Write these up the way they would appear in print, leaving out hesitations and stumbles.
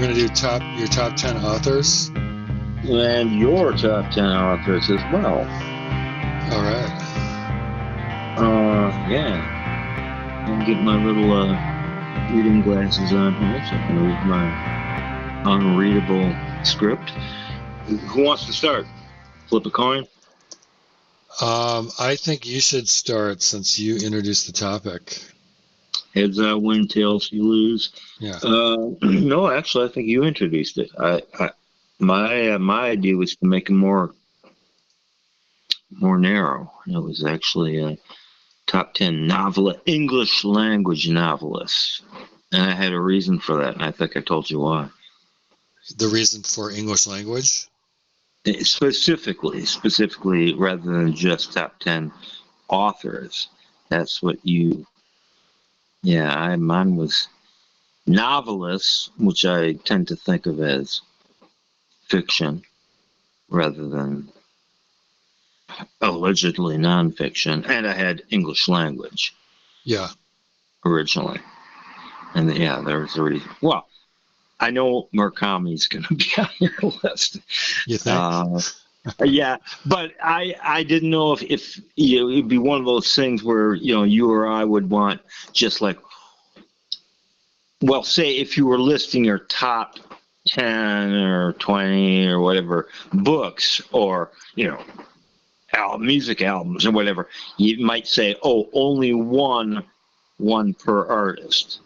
going to do your top 10 authors. And your top 10 authors as well. All right. Yeah. I'll get my little reading glasses on here so I can read my unreadable script. Who wants to start? Flip a coin? I think you should start since you introduced the topic. Heads I win, tails you lose. Yeah. No, actually, I think you introduced it. My idea was to make it more narrow. It was actually a top 10 English language novelists, and I had a reason for that, and I think I told you why. The reason for English language? Specifically, rather than just top 10 authors. That's what you. Yeah, mine was novelists, which I tend to think of as fiction rather than allegedly nonfiction. And I had English language. Yeah. Originally. And yeah, there was a reason. Well, I know Murakami's going to be on your list. You think? Yeah, but I didn't know if it'd be one of those things where you or I would want just like, well, say if you were listing your top 10 or 20 or whatever books or music albums or whatever, you might say, oh, only one per artist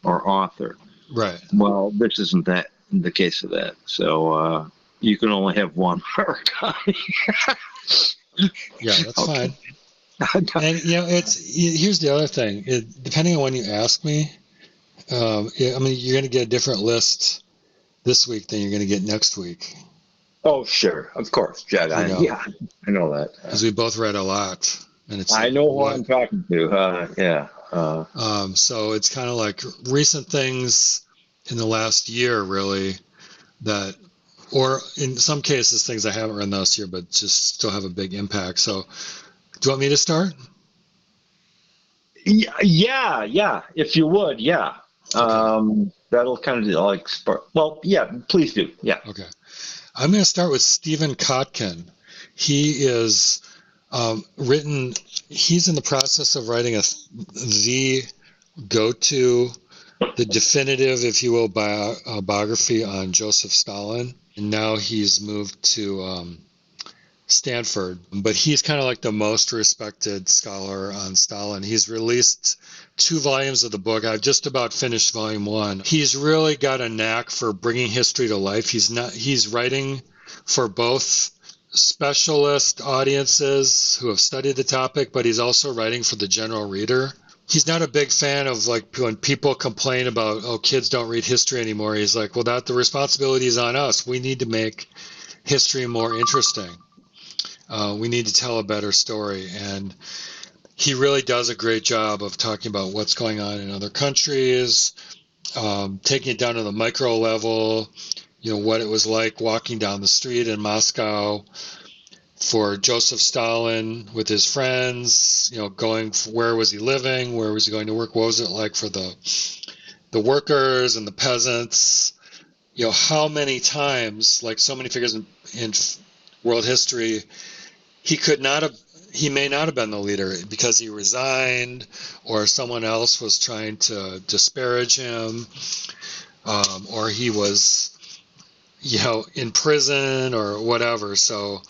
or author. Right. Well, this isn't that the case of that. So you can only have one Murakami. Yeah, that's fine. And here's the other thing. Depending on when you ask me, you're going to get a different list this week than you're going to get next week. Oh, sure, of course, Jed. Yeah, I know that. Because we both read a lot, and it's. I know who I'm talking to. Yeah. So it's kind of like recent things in the last year, really, that, or in some cases, things I haven't read this year, but just still have a big impact. So, do you want me to start? Yeah. If you would, yeah. Okay. That'll kind of like spark. Well, yeah. Please do. Yeah. Okay. I'm going to start with Stephen Kotkin. He is written. He's in the process of writing the definitive, if you will, biography on Joseph Stalin. And now he's moved to Stanford. But he's kind of like the most respected scholar on Stalin. He's released 2 volumes of the book. I've just about finished volume 1. He's really got a knack for bringing history to life. He's writing for both specialist audiences who have studied the topic, but he's also writing for the general reader. He's not a big fan of like when people complain about, oh, kids don't read history anymore. He's like, well, the responsibility is on us. We need to make history more interesting. We need to tell a better story. And he really does a great job of talking about what's going on in other countries, taking it down to the micro level, what it was like walking down the street in Moscow for Joseph Stalin with his friends, going, where was he living? Where was he going to work? What was it like for the workers and the peasants? How many times, like so many figures in world history, he may not have been the leader because he resigned or someone else was trying to disparage him, or he was, in prison or whatever. So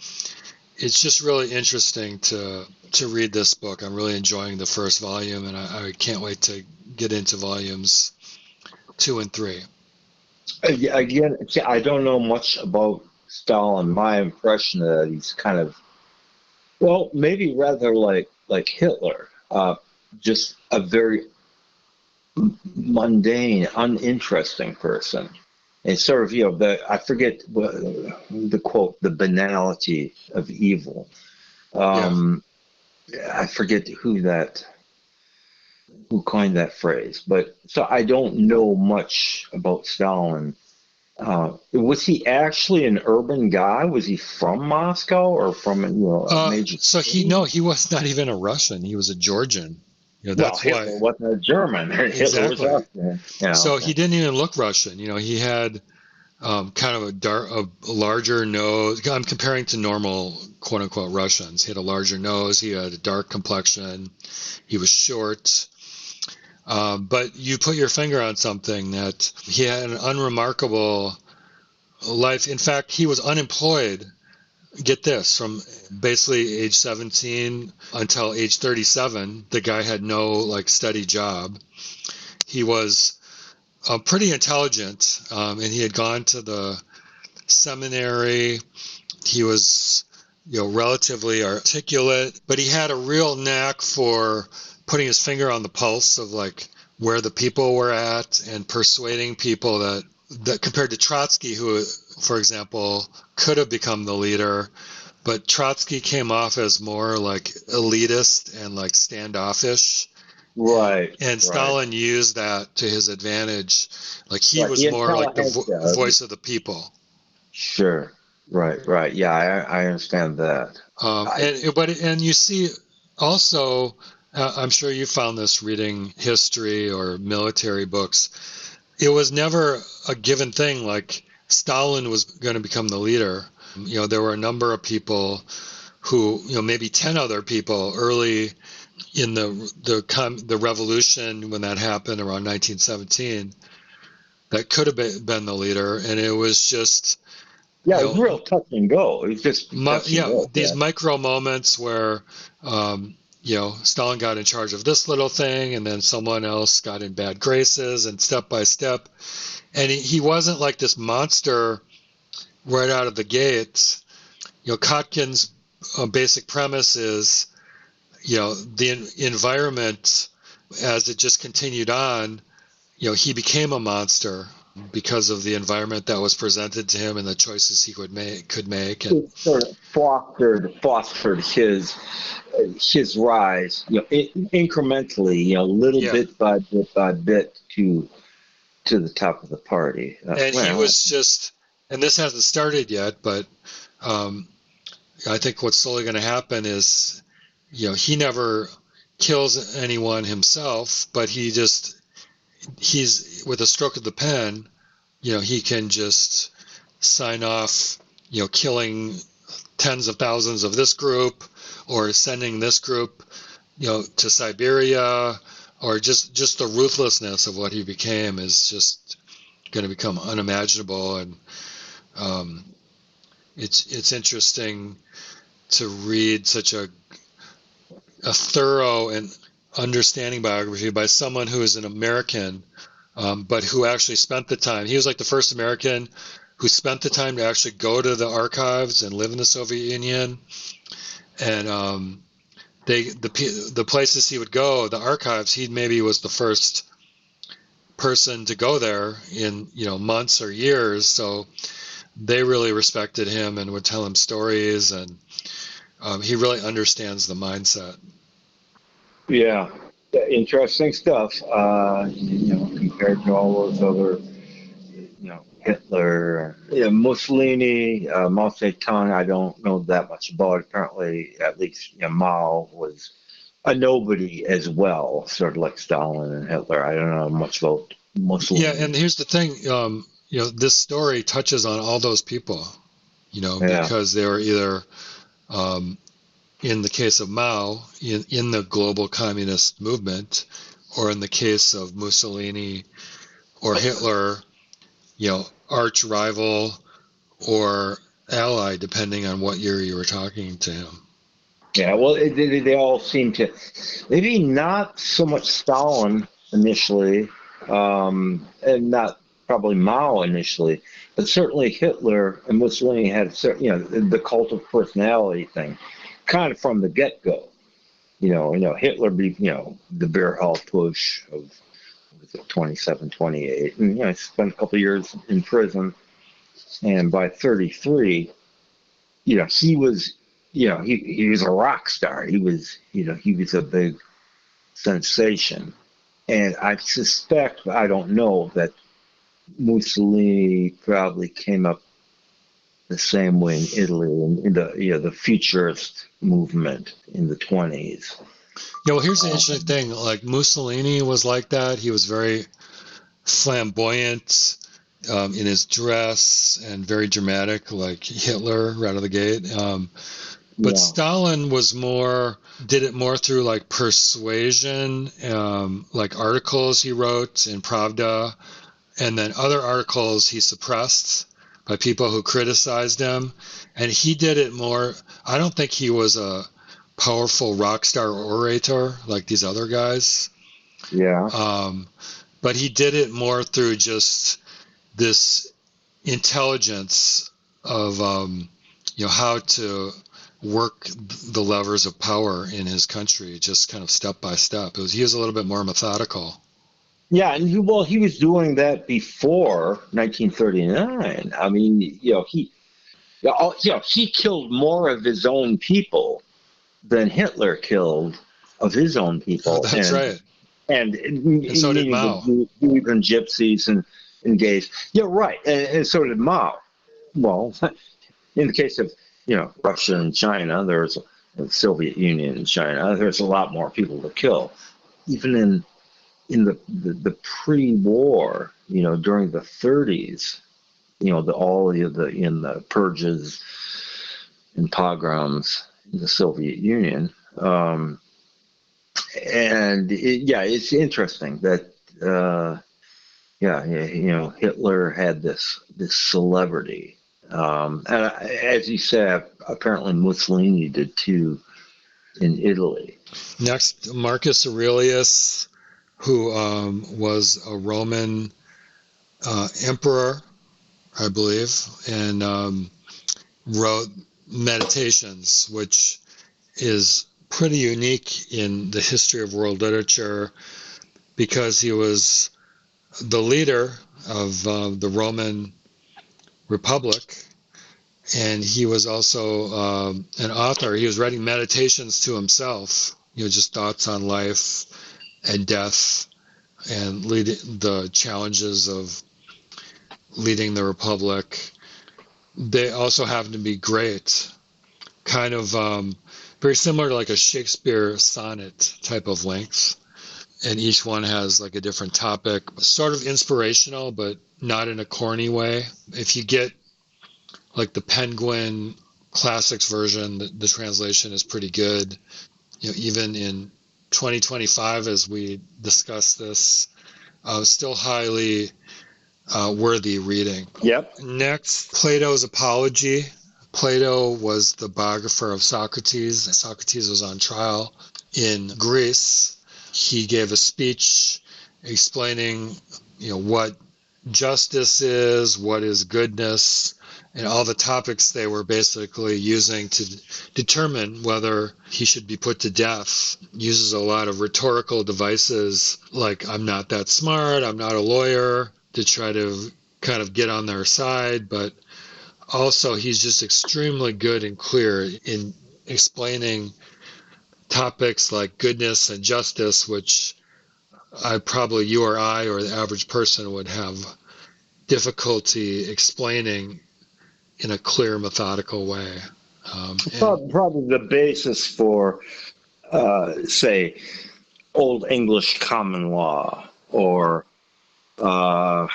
it's just really interesting to read this book. I'm really enjoying the first volume, and I can't wait to get into volumes 2 and 3. Again, I don't know much about Stalin. My impression that he's kind of, well, maybe rather like Hitler, just a very mundane, uninteresting person. And sort of, I forget the quote, the banality of evil. I forget who coined that phrase. But so I don't know much about Stalin. Was he actually an urban guy? Was he from Moscow or from a major city? He was not even a Russian. He was a Georgian. Well, That's why. Hitler wasn't a German. Hitler was Exactly. Austrian. Yeah, So okay. he didn't even look Russian. He had kind of a larger nose. I'm comparing to normal quote unquote Russians. He had a larger nose. He had a dark complexion. He was short. But you put your finger on something that he had an unremarkable life. In fact, he was unemployed. Get this, from basically age 17 until age 37, the guy had no like steady job. He was pretty intelligent, and he had gone to the seminary. He was, relatively articulate, but he had a real knack for putting his finger on the pulse of like where the people were at and persuading people that compared to Trotsky, who, for example, could have become the leader, but Trotsky came off as more like elitist and like standoffish. And, Right, and right. Stalin used that to his advantage. Like he Right. was The more like the intelligentsia. voice of the people. Sure. Right, right. Yeah, I understand that. I And you see also, I'm sure you found this reading history or military books. It was never a given thing like Stalin was going to become the leader. There were a number of people who, maybe 10 other people early in the revolution when that happened around 1917 that could have been the leader, and it was just, Yeah, you it was know, real touch and go. It was just touch and yeah, go. these Yeah. micro moments where, Stalin got in charge of this little thing, and then someone else got in bad graces, and step by step, and he wasn't like this monster right out of the gates. Kotkin's basic premise is, the environment as it just continued on, he became a monster because of the environment that was presented to him and the choices he could make, and It sort of fostered his rise, incrementally, little yeah, bit by bit to the top of the party. and he Well, was just, and this hasn't started yet, but um, I think what's slowly going to happen is, he never kills anyone himself, but he's with a stroke of the pen, he can just sign off, killing tens of thousands of this group, or sending this group, to Siberia, or just the ruthlessness of what he became is just going to become unimaginable. And um, it's interesting to read such a thorough and understanding biography by someone who is an American, but who actually spent the time. He was like the first American who spent the time to actually go to the archives and live in the Soviet Union. And the places he would go, the archives, he maybe was the first person to go there in months or years. So they really respected him and would tell him stories, and he really understands the mindset. yeah, interesting stuff. Compared to all those other, Hitler, Mussolini, Mao Zedong, I don't know that much about. Apparently, at least, Mao was a nobody as well, sort of like Stalin and Hitler. I don't know much about Yeah, Mussolini. and here's the thing, this story touches on all those people, Yeah. because they were either, um, in the case of Mao, in the global communist movement, or in the case of Mussolini or Hitler, arch rival or ally, depending on what year you were talking to him. Yeah, well, they all seem to, maybe not so much Stalin initially, and not probably Mao initially, but certainly Hitler and Mussolini had, the cult of personality thing, kind of from the get go. Hitler be, the beer hall push of, was it 27, 28, and spent a couple of years in prison, and by 33, he was, he was a rock star. He was a big sensation. And I suspect, I don't know, that Mussolini probably came up the same way in Italy, in the, the futurist movement in the 20s. Yeah, well, here's the interesting thing. Like Mussolini was like that. He was very flamboyant in his dress and very dramatic, like Hitler right out of the gate. But Yeah. Stalin was did it more through like persuasion, like articles he wrote in Pravda, and then other articles he suppressed by people who criticized him. And he did it more. I don't think he was a powerful rock star orator like these other guys. Yeah. But he did it more through just this intelligence of how to work the levers of power in his country, just kind of step by step. He was a little bit more methodical. Yeah, and he was doing that before 1939. I mean, he killed more of his own people than Hitler killed of his own people, That's right. and And so did Mao. Even gypsies and gays. Yeah, right. And so did Mao. Well, in the case of Russia and China, there's the Soviet Union and China. There's a lot more people to kill, even in the pre-war. During the 30s. In the purges and pogroms in the Soviet Union. It's interesting that Hitler had this celebrity, and as you said, apparently Mussolini did too in Italy. Next, Marcus Aurelius, who was a Roman emperor, I believe, and wrote Meditations, which is pretty unique in the history of world literature because he was the leader of the Roman Republic, and he was also an author. He was writing meditations to himself, just thoughts on life and death and the challenges of leading the Republic. They also happen to be great, kind of very similar to like a Shakespeare sonnet type of length. And each one has like a different topic, sort of inspirational, but not in a corny way. If you get like the Penguin Classics version, the translation is pretty good. Even in 2025, as we discuss this, still highly worthy reading. Yep. Next, Plato's Apology. Plato was the biographer of Socrates. Socrates was on trial in Greece. He gave a speech explaining, what justice is, what is goodness, and all the topics they were basically using to determine whether he should be put to death. Uses a lot of rhetorical devices like, I'm not that smart, I'm not a lawyer, to try to kind of get on their side, but also he's just extremely good and clear in explaining topics like goodness and justice, which you or I or the average person would have difficulty explaining in a clear, methodical way. Probably the basis for, say, Old English common law or not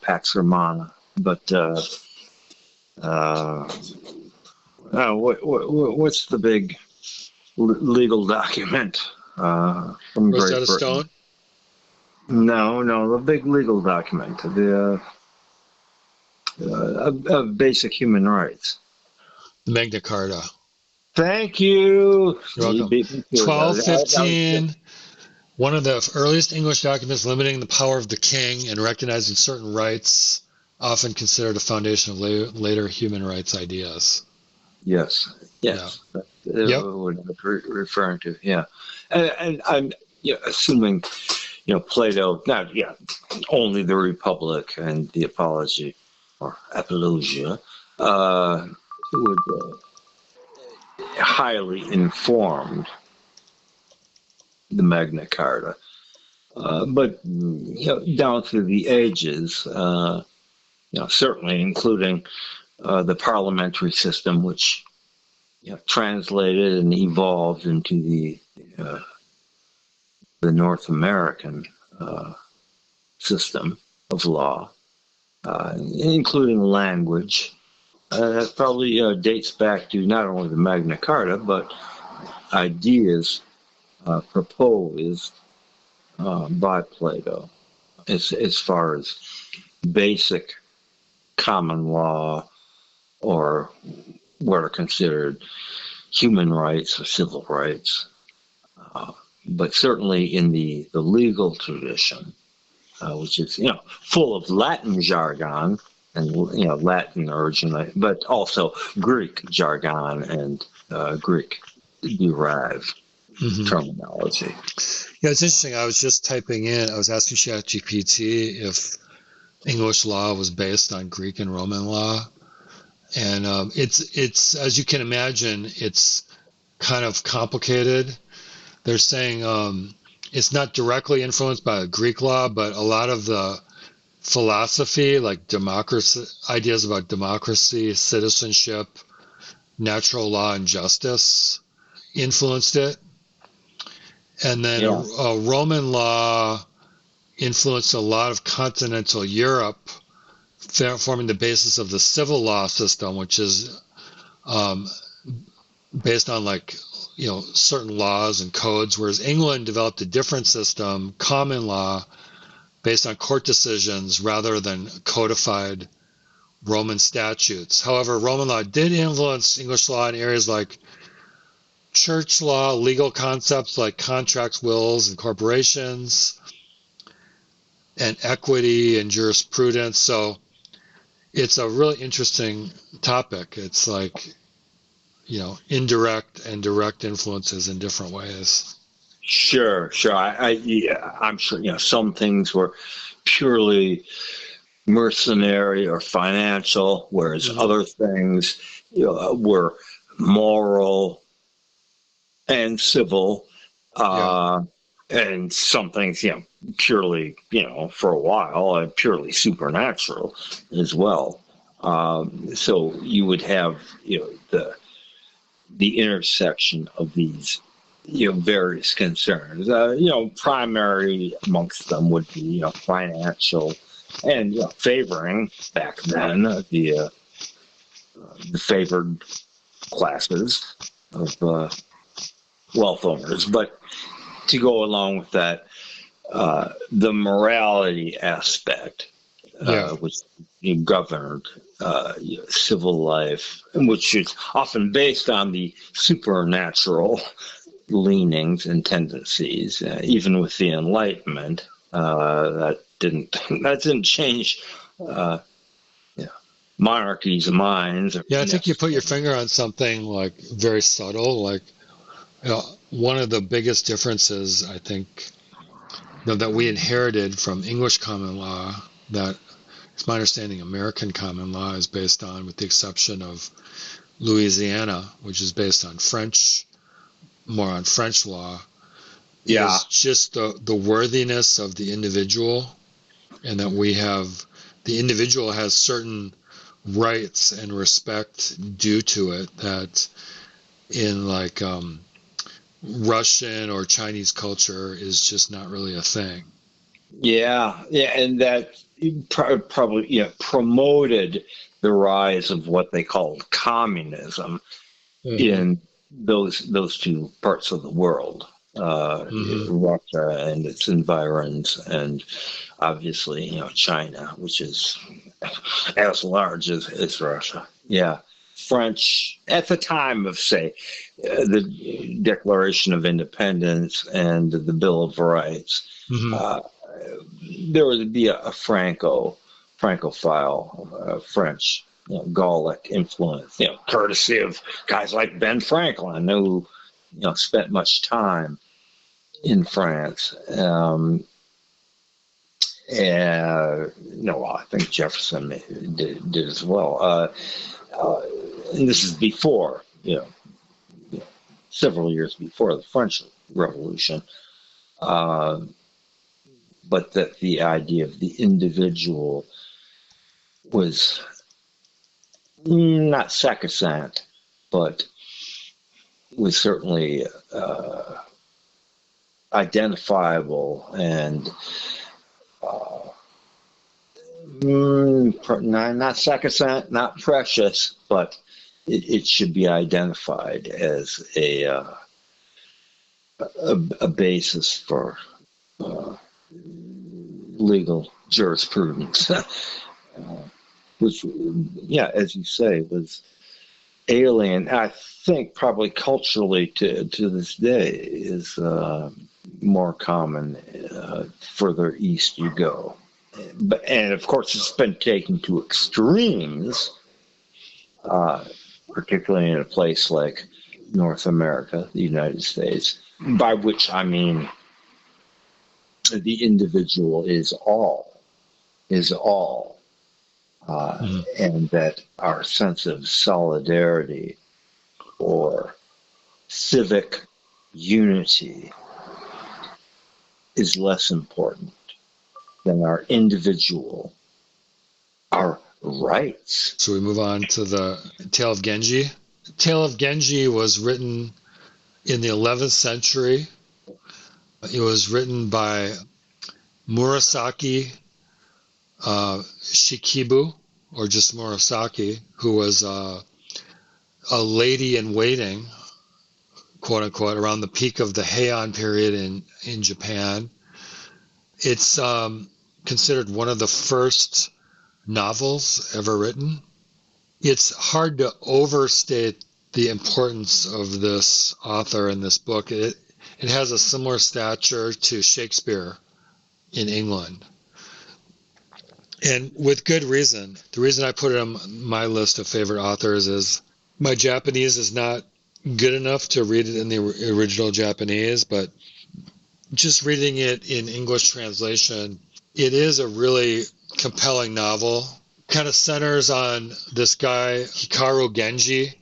Pax Romana, but what's the big legal document from Rosetta Great Britain? Stone? No, the big legal document, of basic human rights. Magna Carta. Thank you. You're welcome. 1215. One of the earliest English documents limiting the power of the king and recognizing certain rights, often considered a foundation of later human rights ideas. Yes. Yeah. What I'm referring to. Yeah, and I'm assuming Plato, not only the Republic and the Apology or Apologia, would highly informed the Magna Carta, but down through the ages, certainly including the parliamentary system, which translated and evolved into the North American system of law, including language. That probably dates back to not only the Magna Carta, but ideas proposed by Plato as far as basic common law, or what are considered human rights or civil rights. But certainly in the legal tradition, which is full of Latin jargon and Latin origin, but also Greek jargon and Greek derived terminology. Yeah, it's interesting. I was just typing in. I was asking ChatGPT if English law was based on Greek and Roman law, and it's as you can imagine, it's kind of complicated. They're saying it's not directly influenced by Greek law, but a lot of the philosophy, like democracy, ideas about democracy, citizenship, natural law, and justice, influenced it. And then Roman law influenced a lot of continental Europe, forming the basis of the civil law system, which is based on certain laws and codes, whereas England developed a different system, common law, based on court decisions rather than codified Roman statutes. However, Roman law did influence English law in areas like church law, legal concepts like contracts, wills, and corporations, and equity and jurisprudence. So it's a really interesting topic. It's like, indirect and direct influences in different ways. Sure. I'm sure, some things were purely mercenary or financial, whereas other things, were moral and civil, and some things, purely, for a while, purely supernatural as well. So you would have, the intersection of these, various concerns. Primary amongst them would be, financial and favoring back then the favored classes of wealth owners. But to go along with that, the morality aspect, which governed civil life, which is often based on the supernatural leanings and tendencies, even with the Enlightenment, that didn't change monarchies' minds. Yeah, I think you put your finger on something like very subtle. Like one of the biggest differences, I think, that we inherited from English common law, that it's my understanding American common law is based on, with the exception of Louisiana, which is based on more on French law, is just the worthiness of the individual, and that the individual has certain rights and respect due to it that in Russian or Chinese culture is just not really a thing. And that probably promoted the rise of what they called communism in those two parts of the world, Russia and its environs, and obviously China, which is as large as Russia. French at the time of, say, the Declaration of Independence and the Bill of Rights, there would be a Francophile French, Gallic influence, courtesy of guys like Ben Franklin, who spent much time in France. I think Jefferson did as well. And this is before, several years before the French Revolution. But that the idea of the individual was not sacrosanct, but was certainly identifiable and not sacrosanct, not precious, but it should be identified as a basis for legal jurisprudence, which, yeah, as you say, was alien. I think probably culturally to this day is more common further east you go. And of course, it's been taken to extremes, particularly in a place like North America, the United States, by which I mean the individual is all, and that our sense of solidarity or civic unity is less important than our individual, our rights. So we move on to the Tale of Genji. The Tale of Genji was written in the 11th century. It was written by Murasaki Shikibu, or just Murasaki, who was a lady in waiting, quote unquote, around the peak of the Heian period in Japan. It's considered one of the first novels ever written. It's hard to overstate the importance of this author in this book. It has a similar stature to Shakespeare in England, and with good reason. The reason I put it on my list of favorite authors is my Japanese is not good enough to read it in the original Japanese, but just reading it in English translation, it is a really compelling novel. Kind of centers on this guy, Hikaru Genji,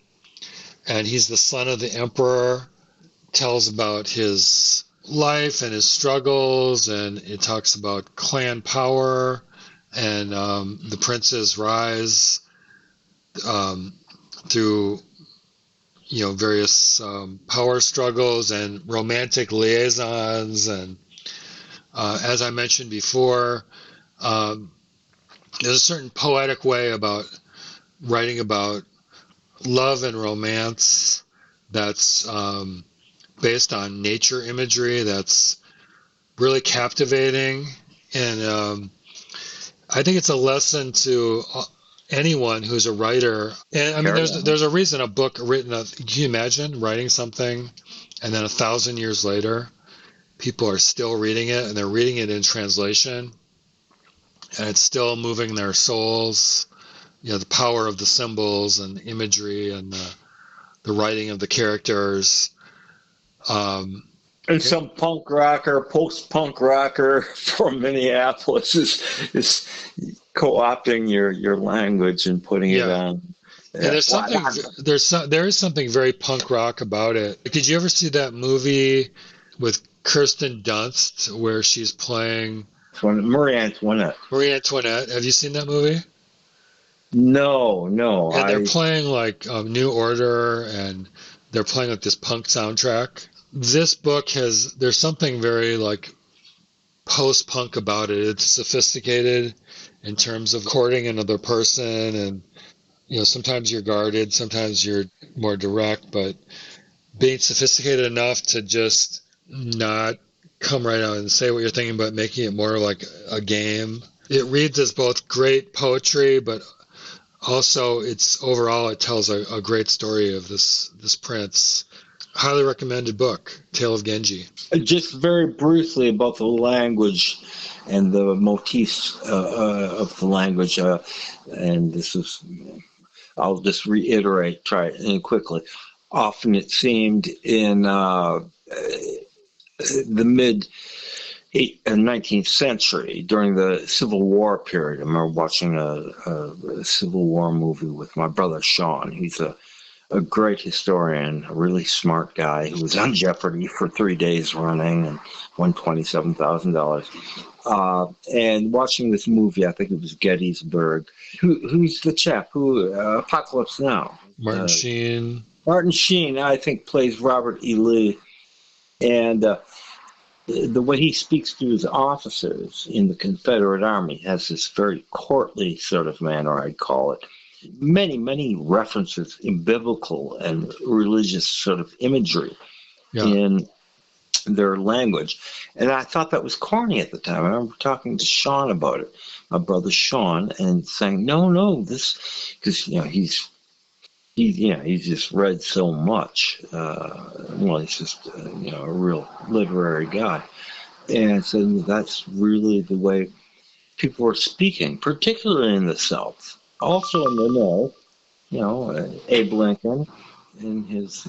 and he's the son of the emperor. Tells about his life and his struggles, and it talks about clan power and the prince's rise through various power struggles and romantic liaisons. And as I mentioned before, there's a certain poetic way about writing about love and romance that's based on nature imagery that's really captivating. And I think it's a lesson to anyone who's a writer. And I mean, there's a reason a book written, can you imagine writing something and then 1,000 years later, people are still reading it, and they're reading it in translation, and it's still moving their souls. The power of the symbols and the imagery and the writing of the characters. And some punk rocker, post-punk rocker from Minneapolis is co-opting your language and putting it on. And there is something very punk rock about it. Did you ever see that movie with Kirsten Dunst where she's playing Marie Antoinette? Marie Antoinette. Have you seen that movie? No. And they're playing like New Order, and they're playing like this punk soundtrack. This book there's something very like post-punk about it. It's sophisticated in terms of courting another person, and sometimes you're guarded, sometimes you're more direct, but being sophisticated enough to just not come right out and say what you're thinking, but making it more like a game. It reads as both great poetry, but also it tells a great story of this prince. Highly recommended book, Tale of Genji. Just very briefly about the language and the motifs of the language, and this is, I'll just reiterate, try it quickly. Often it seemed in the mid 19th century, during the Civil War period. I remember watching a Civil War movie with my brother Sean. He's a great historian, a really smart guy who was on Jeopardy for 3 days running and won $27,000. And watching this movie, I think it was Gettysburg. Who's the chap? Apocalypse Now? Martin Sheen. Martin Sheen, I think, plays Robert E. Lee, and the way he speaks to his officers in the Confederate Army has this very courtly sort of manner, I'd call it. Many references in biblical and religious sort of imagery in their language. And I thought that was corny at the time. I remember talking to Sean about it, my brother Sean, and saying, no, this, because, he's just read so much. He's just, a real literary guy. And so that's really the way people were speaking, particularly in the South. Also in the North, Abe Lincoln in his,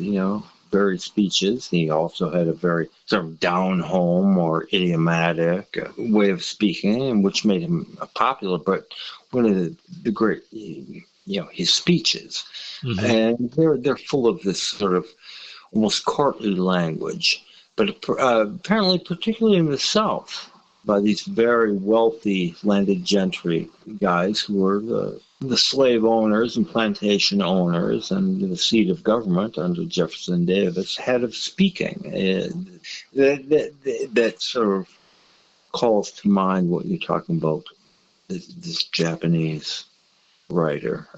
various speeches. He also had a very sort of down-home or idiomatic way of speaking, which made him popular. But one of the great, his speeches, and they're full of this sort of almost courtly language. But apparently, particularly in the South, by these very wealthy landed gentry guys who were the slave owners and plantation owners and the seat of government under Jefferson Davis, head of speaking. That sort of calls to mind what you're talking about, this Japanese writer.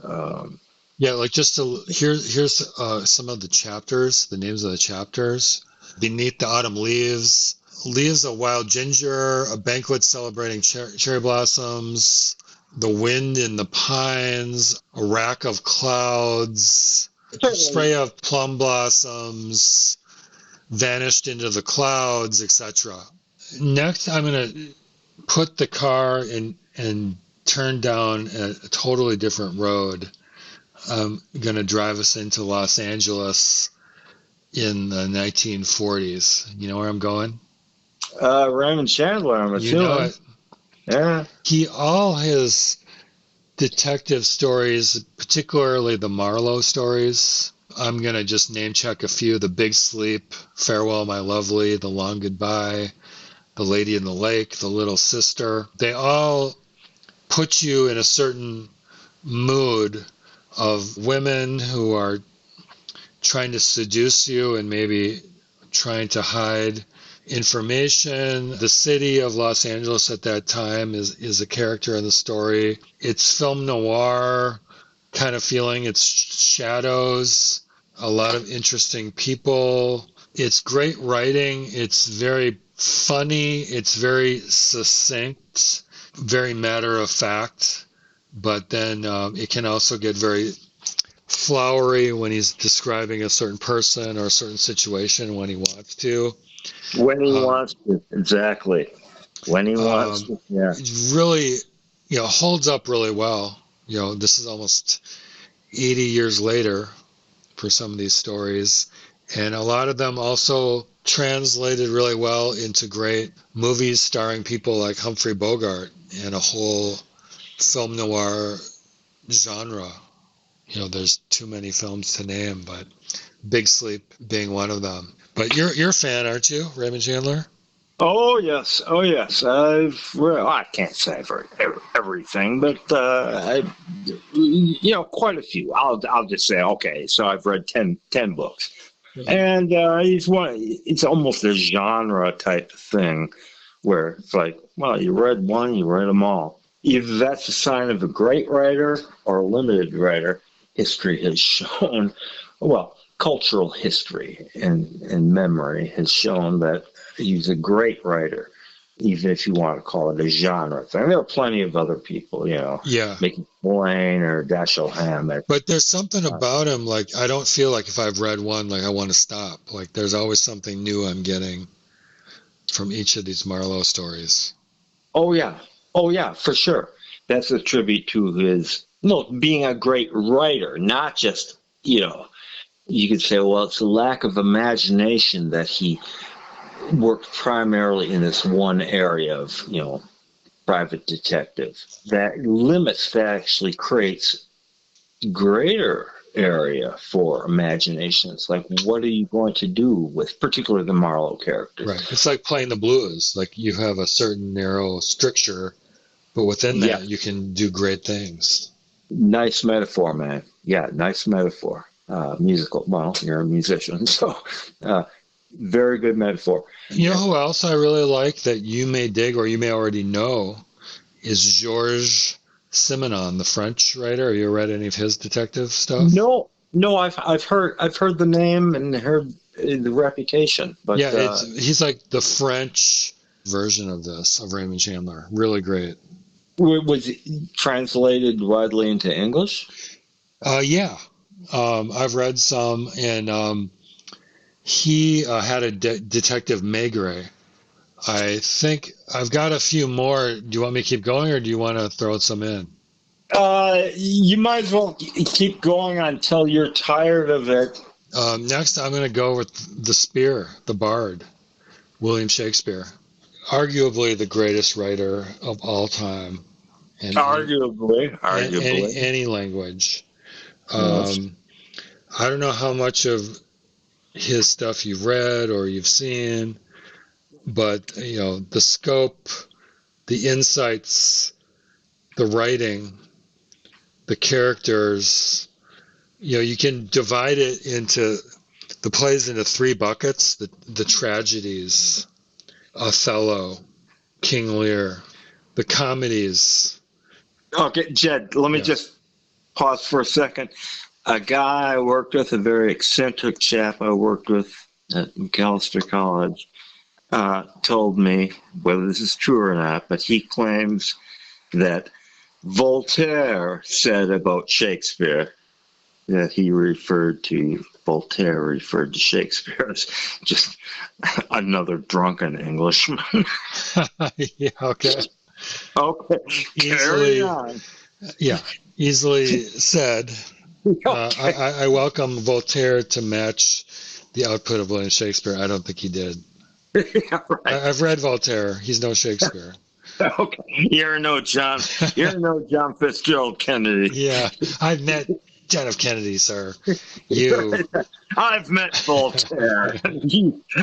Like just here's some of the chapters, the names of the chapters. Beneath the Autumn Leaves, Leaves of Wild Ginger, A Banquet Celebrating Cherry Blossoms, The Wind in the Pines, A Rack of Clouds, Spray of Plum Blossoms, Vanished into the Clouds, etc. Next, I'm going to put the car and turn down a totally different road. I'm going to drive us into Los Angeles in the 1940s. You know where I'm going? Raymond Chandler, I'm assuming. You know it. Yeah. All his detective stories, particularly the Marlowe stories, I'm going to just name check a few. The Big Sleep, Farewell, My Lovely, The Long Goodbye, The Lady in the Lake, The Little Sister. They all put you in a certain mood of women who are trying to seduce you and maybe trying to hide information. The city of Los Angeles at that time is a character in the story. It's film noir kind of feeling. It's shadows, a lot of interesting people. It's great writing. It's very funny. It's very succinct, very matter of fact. But then it can also get very flowery when he's describing a certain person or a certain situation when he wants to. When he wants to, exactly. When he wants to, yeah. It really, holds up really well. This is almost 80 years later for some of these stories. And a lot of them also translated really well into great movies starring people like Humphrey Bogart and a whole film noir genre. There's too many films to name, but Big Sleep being one of them. But you're a fan, aren't you, Raymond Chandler? Oh yes. I can't say for everything, but quite a few. I'll just say, okay, so I've read 10 books, and he's one. It's almost a genre type thing, where it's like, well, you read one, you read them all. Either that's a sign of a great writer or a limited writer. History has shown, cultural history and memory has shown that he's a great writer, even if you want to call it a genre thing. There are plenty of other people, Mickey Spillane or Dashiell Hammett. But there's something about him, like, I don't feel like if I've read one, like, I want to stop. Like, there's always something new I'm getting from each of these Marlowe stories. Oh, yeah, for sure. That's a tribute to his, being a great writer, not just, you could say, well, it's a lack of imagination that he worked primarily in this one area of, private detective. That limits, that actually creates greater area for imagination. It's like, what are you going to do with particularly the Marlowe characters? Right. It's like playing the blues. Like, you have a certain narrow stricture, but within that, you can do great things. Nice metaphor, man. Yeah, nice metaphor. musical. Well, you're a musician, so very good metaphor. You know who else I really like that you may dig or you may already know is Georges Simenon, the French writer. Have you read any of his detective stuff? No, no, I've heard the name and heard the reputation, but Yeah, he's like the French version of this, of Raymond Chandler. Really great. was it translated widely into English? Yeah, I've read some, and he had a detective Maigret. I think I've got a few more. Do you want me to keep going, or do you want to throw some in? You might as well keep going until you're tired of it. Next, I'm going to go with the Spear, the Bard, William Shakespeare, arguably the greatest writer of all time, in Arguably. any language. Yes. I don't know how much of his stuff you've read or you've seen, but you know the scope, the insights, the writing, the characters. You know, you can divide it into the plays into three buckets: the tragedies, Othello, King Lear, the comedies. Okay, Jed, let me Yeah. just pause for a second. A guy I worked with, a very eccentric chap I worked with at McAllister College, told me, whether this is true or not, but he claims that Voltaire said about Shakespeare that he referred to Voltaire referred to Shakespeare as just another drunken Englishman. Yeah, okay. Okay, carry Easily, on. yeah, easily said. Okay. I welcome Voltaire to match the output of William Shakespeare. I don't think he did. Yeah, right. I've read Voltaire. He's no Shakespeare. Okay. You're no John Fitzgerald Kennedy. Yeah, I've met John F. Kennedy, sir. You, I've met Voltaire.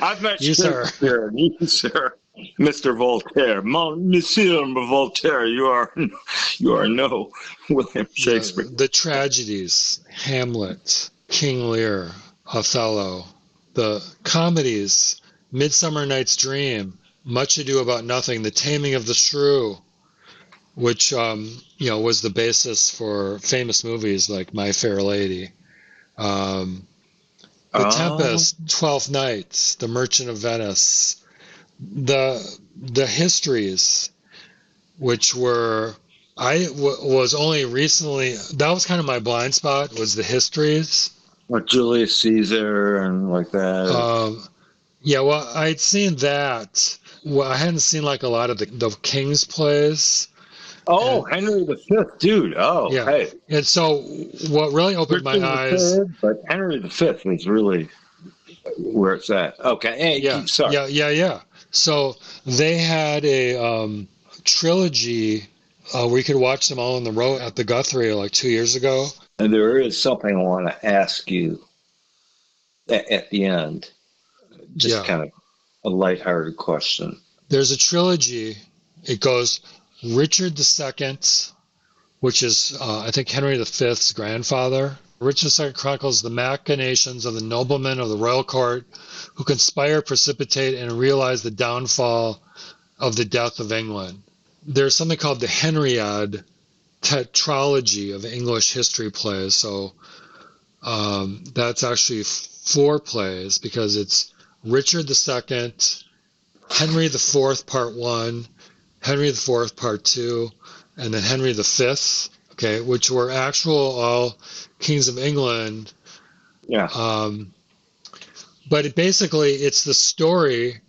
I've met you, sir. Shakespeare. You, sir. Mr. Voltaire. Monsieur Voltaire, you are no William Shakespeare. The tragedies, Hamlet, King Lear, Othello, the comedies, Midsummer Night's Dream, Much Ado About Nothing, The Taming of the Shrew, which was the basis for famous movies like My Fair Lady, The Tempest, Twelfth Night, The Merchant of Venice, the histories, which were was only recently, that was kind of my blind spot, was the histories. Like Julius Caesar and like that. Yeah, well, I'd seen that. Well, I hadn't seen like a lot of the King's plays. Oh, Henry V, dude. Oh, Yeah. hey. And so what really opened my eyes. But Henry V is really where it's at. Okay. Hey, Yeah. sorry. Yeah. So they had a trilogy where you could watch them all in the row at the Guthrie like 2 years ago. And there is something I want to ask you at the end. Just kind of a lighthearted question. There's a trilogy. It goes Richard II, which is, I think, Henry V's grandfather. Richard II chronicles the machinations of the noblemen of the royal court who conspire, precipitate, and realize the downfall of the death of England. There's something called the Henriade tetralogy of English history plays. So that's actually 4 plays because it's Richard II, Henry IV Part 1, Henry IV Part 2, and then Henry V, okay, which were actual all kings of England. Yeah. But it's the story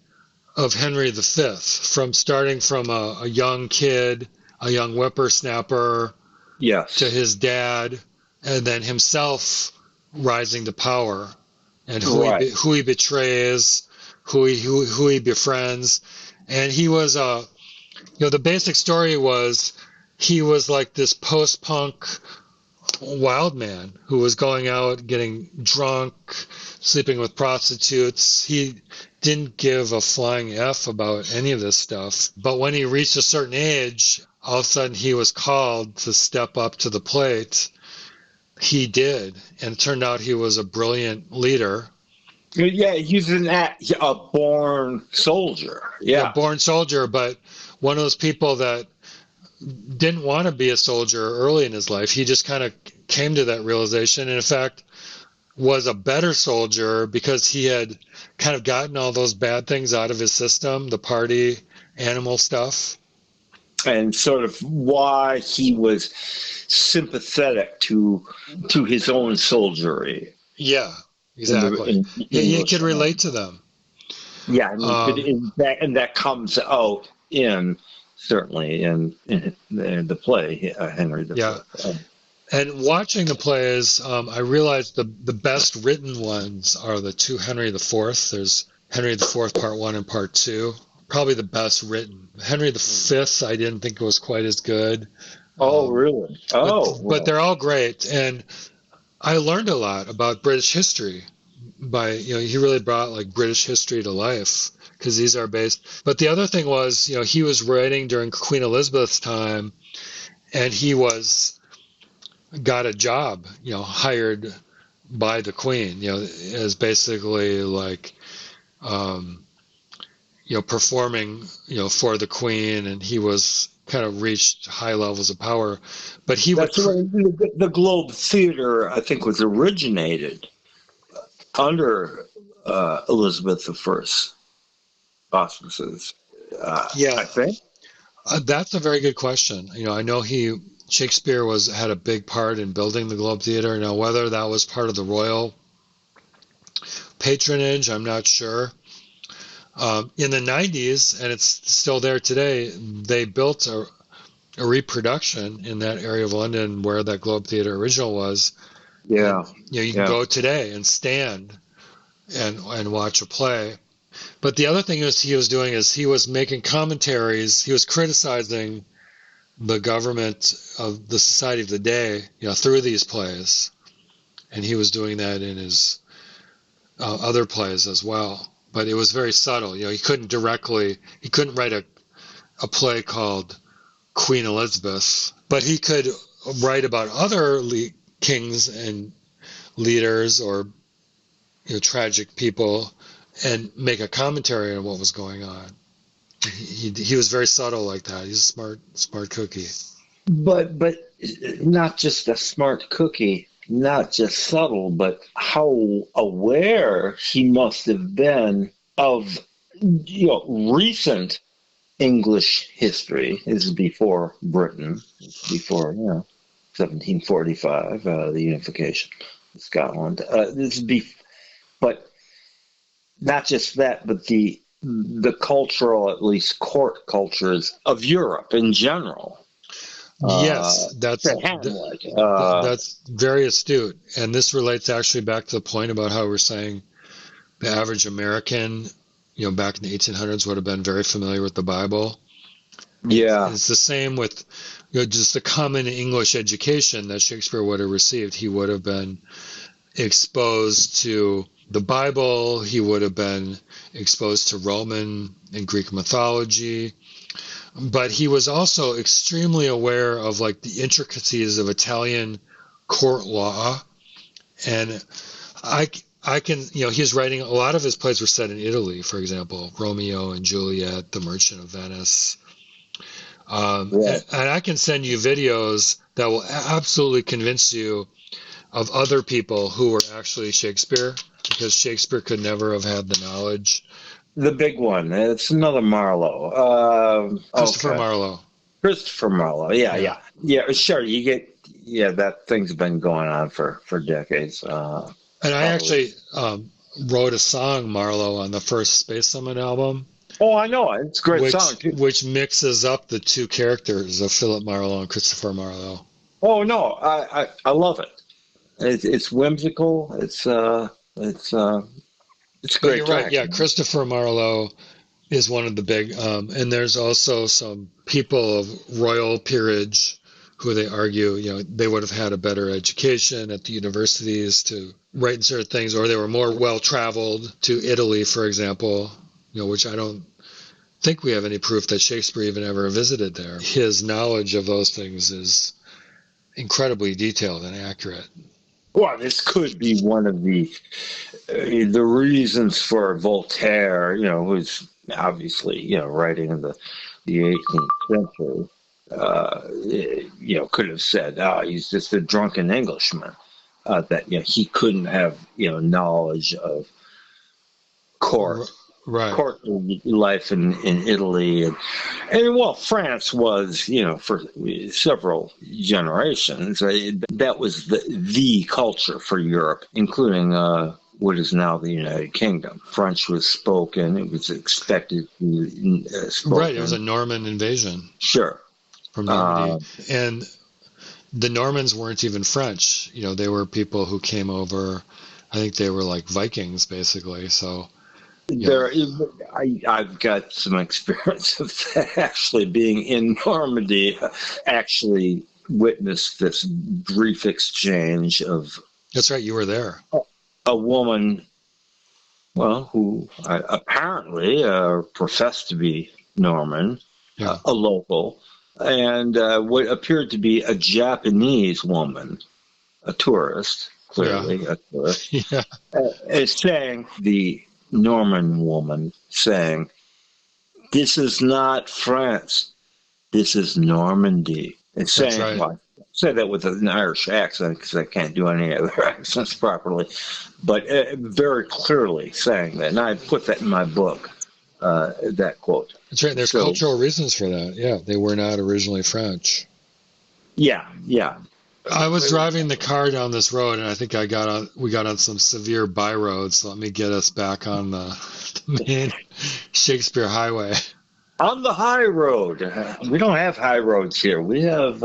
of Henry V, from starting from a young kid, a young whippersnapper, yes, to his dad, and then himself rising to power, and who he betrays, who he befriends, and he was the basic story was he was like this post-punk wild man who was going out, getting drunk, sleeping with prostitutes. He didn't give a flying F about any of this stuff. But when he reached a certain age, all of a sudden he was called to step up to the plate. he did, and it turned out he was a brilliant leader. Yeah, he's a born soldier. Yeah, Yeah. born soldier, but one of those people that didn't want to be a soldier early in his life. He just kind of came to that realization, and in fact was a better soldier because he had kind of gotten all those bad things out of his system, the party animal stuff. And sort of why he was sympathetic to his own soldiery. Yeah, exactly. He could relate to them. Yeah, and that comes out in certainly in the play Henry V. Yeah. And watching the plays, I realized the best written ones are the two Henry IV. There's Henry IV Part 1 and Part 2. Probably the best written. Henry V, I didn't think it was quite as good. Oh, really? Oh. But they're all great. And I learned a lot about British history by, he really brought like British history to life because these are based. But the other thing was, he was writing during Queen Elizabeth's time, and he got a job, hired by the Queen, as basically like, performing, for the Queen, and he was kind of reached high levels of power. But that's where the Globe Theater, I think, was originated under Elizabeth I's auspices. I think. That's a very good question. I know Shakespeare had a big part in building the Globe Theater. Now, whether that was part of the royal patronage, I'm not sure. In the 90s, and it's still there today, they built a reproduction in that area of London where that Globe Theater original was. Yeah. And, you can go today and stand and watch a play. But the other thing he was doing is he was making commentaries. He was criticizing the government of the society of the day, through these plays, and he was doing that in his other plays as well. But it was very subtle. He couldn't write a play called Queen Elizabeth, but he could write about other kings and leaders or tragic people and make a commentary on what was going on. He was very subtle like that. He's a smart cookie. But not just a smart cookie, not just subtle, but how aware he must have been of recent English history. This is before Britain, before 1745, the unification of Scotland. But not just that, but the cultural, at least court cultures of Europe in general. Yes, that's very astute. And this relates actually back to the point about how we're saying the average American, back in the 1800s would have been very familiar with the Bible. Yeah. It's the same with just the common English education that Shakespeare would have received. He would have been exposed to the Bible. He would have been exposed to Roman and Greek mythology. But he was also extremely aware of like the intricacies of Italian court law. And I can, he's writing, a lot of his plays were set in Italy, for example, Romeo and Juliet, The Merchant of Venice. And I can send you videos that will absolutely convince you of other people who were actually Shakespeare, because Shakespeare could never have had the knowledge. The big one. It's another Marlowe. Christopher Marlowe. Christopher Marlowe. Yeah. Sure. You get. Yeah, that thing's been going on for decades. And I actually wrote a song, Marlowe, on the first Space Summit album. Oh, I know. It's a great song too. Which mixes up the two characters of Philip Marlowe and Christopher Marlowe. Oh no, I love it. It's whimsical. It's great. You're right. Yeah, Christopher Marlowe is one of the big, and there's also some people of royal peerage who they argue, they would have had a better education at the universities to write certain things, or they were more well-traveled to Italy, for example, which I don't think we have any proof that Shakespeare even ever visited there. His knowledge of those things is incredibly detailed and accurate. Well, this could be one of the reasons for Voltaire, who's obviously, writing in the 18th century, could have said, he's just a drunken Englishman, that, he couldn't have, knowledge of court. Right. Court life in Italy, and well, France was, for several generations, that was the culture for Europe, including what is now the United Kingdom. French was spoken; it was expected to be spoken. Right, it was a Norman invasion. Sure, from Normandy, and the Normans weren't even French. They were people who came over. I think they were like Vikings, basically. So. I've got some experience of that, actually being in Normandy, actually witnessed this brief exchange of. That's right, you were there. A woman, well, who apparently professed to be Norman, a local, and what appeared to be a Japanese woman, a tourist, clearly a tourist, is saying the Norman woman saying, "This is not France, this is Normandy." And saying, right. well, I say that with an Irish accent because I can't do any other accents properly, but very clearly saying that. And I put that in my book, that quote. That's right. There's cultural reasons for that. Yeah, they were not originally French. Yeah. I was driving the car down this road, and I think we got on some severe by roads. So let me get us back on the main Shakespeare highway. On the high road. We don't have high roads here. We have,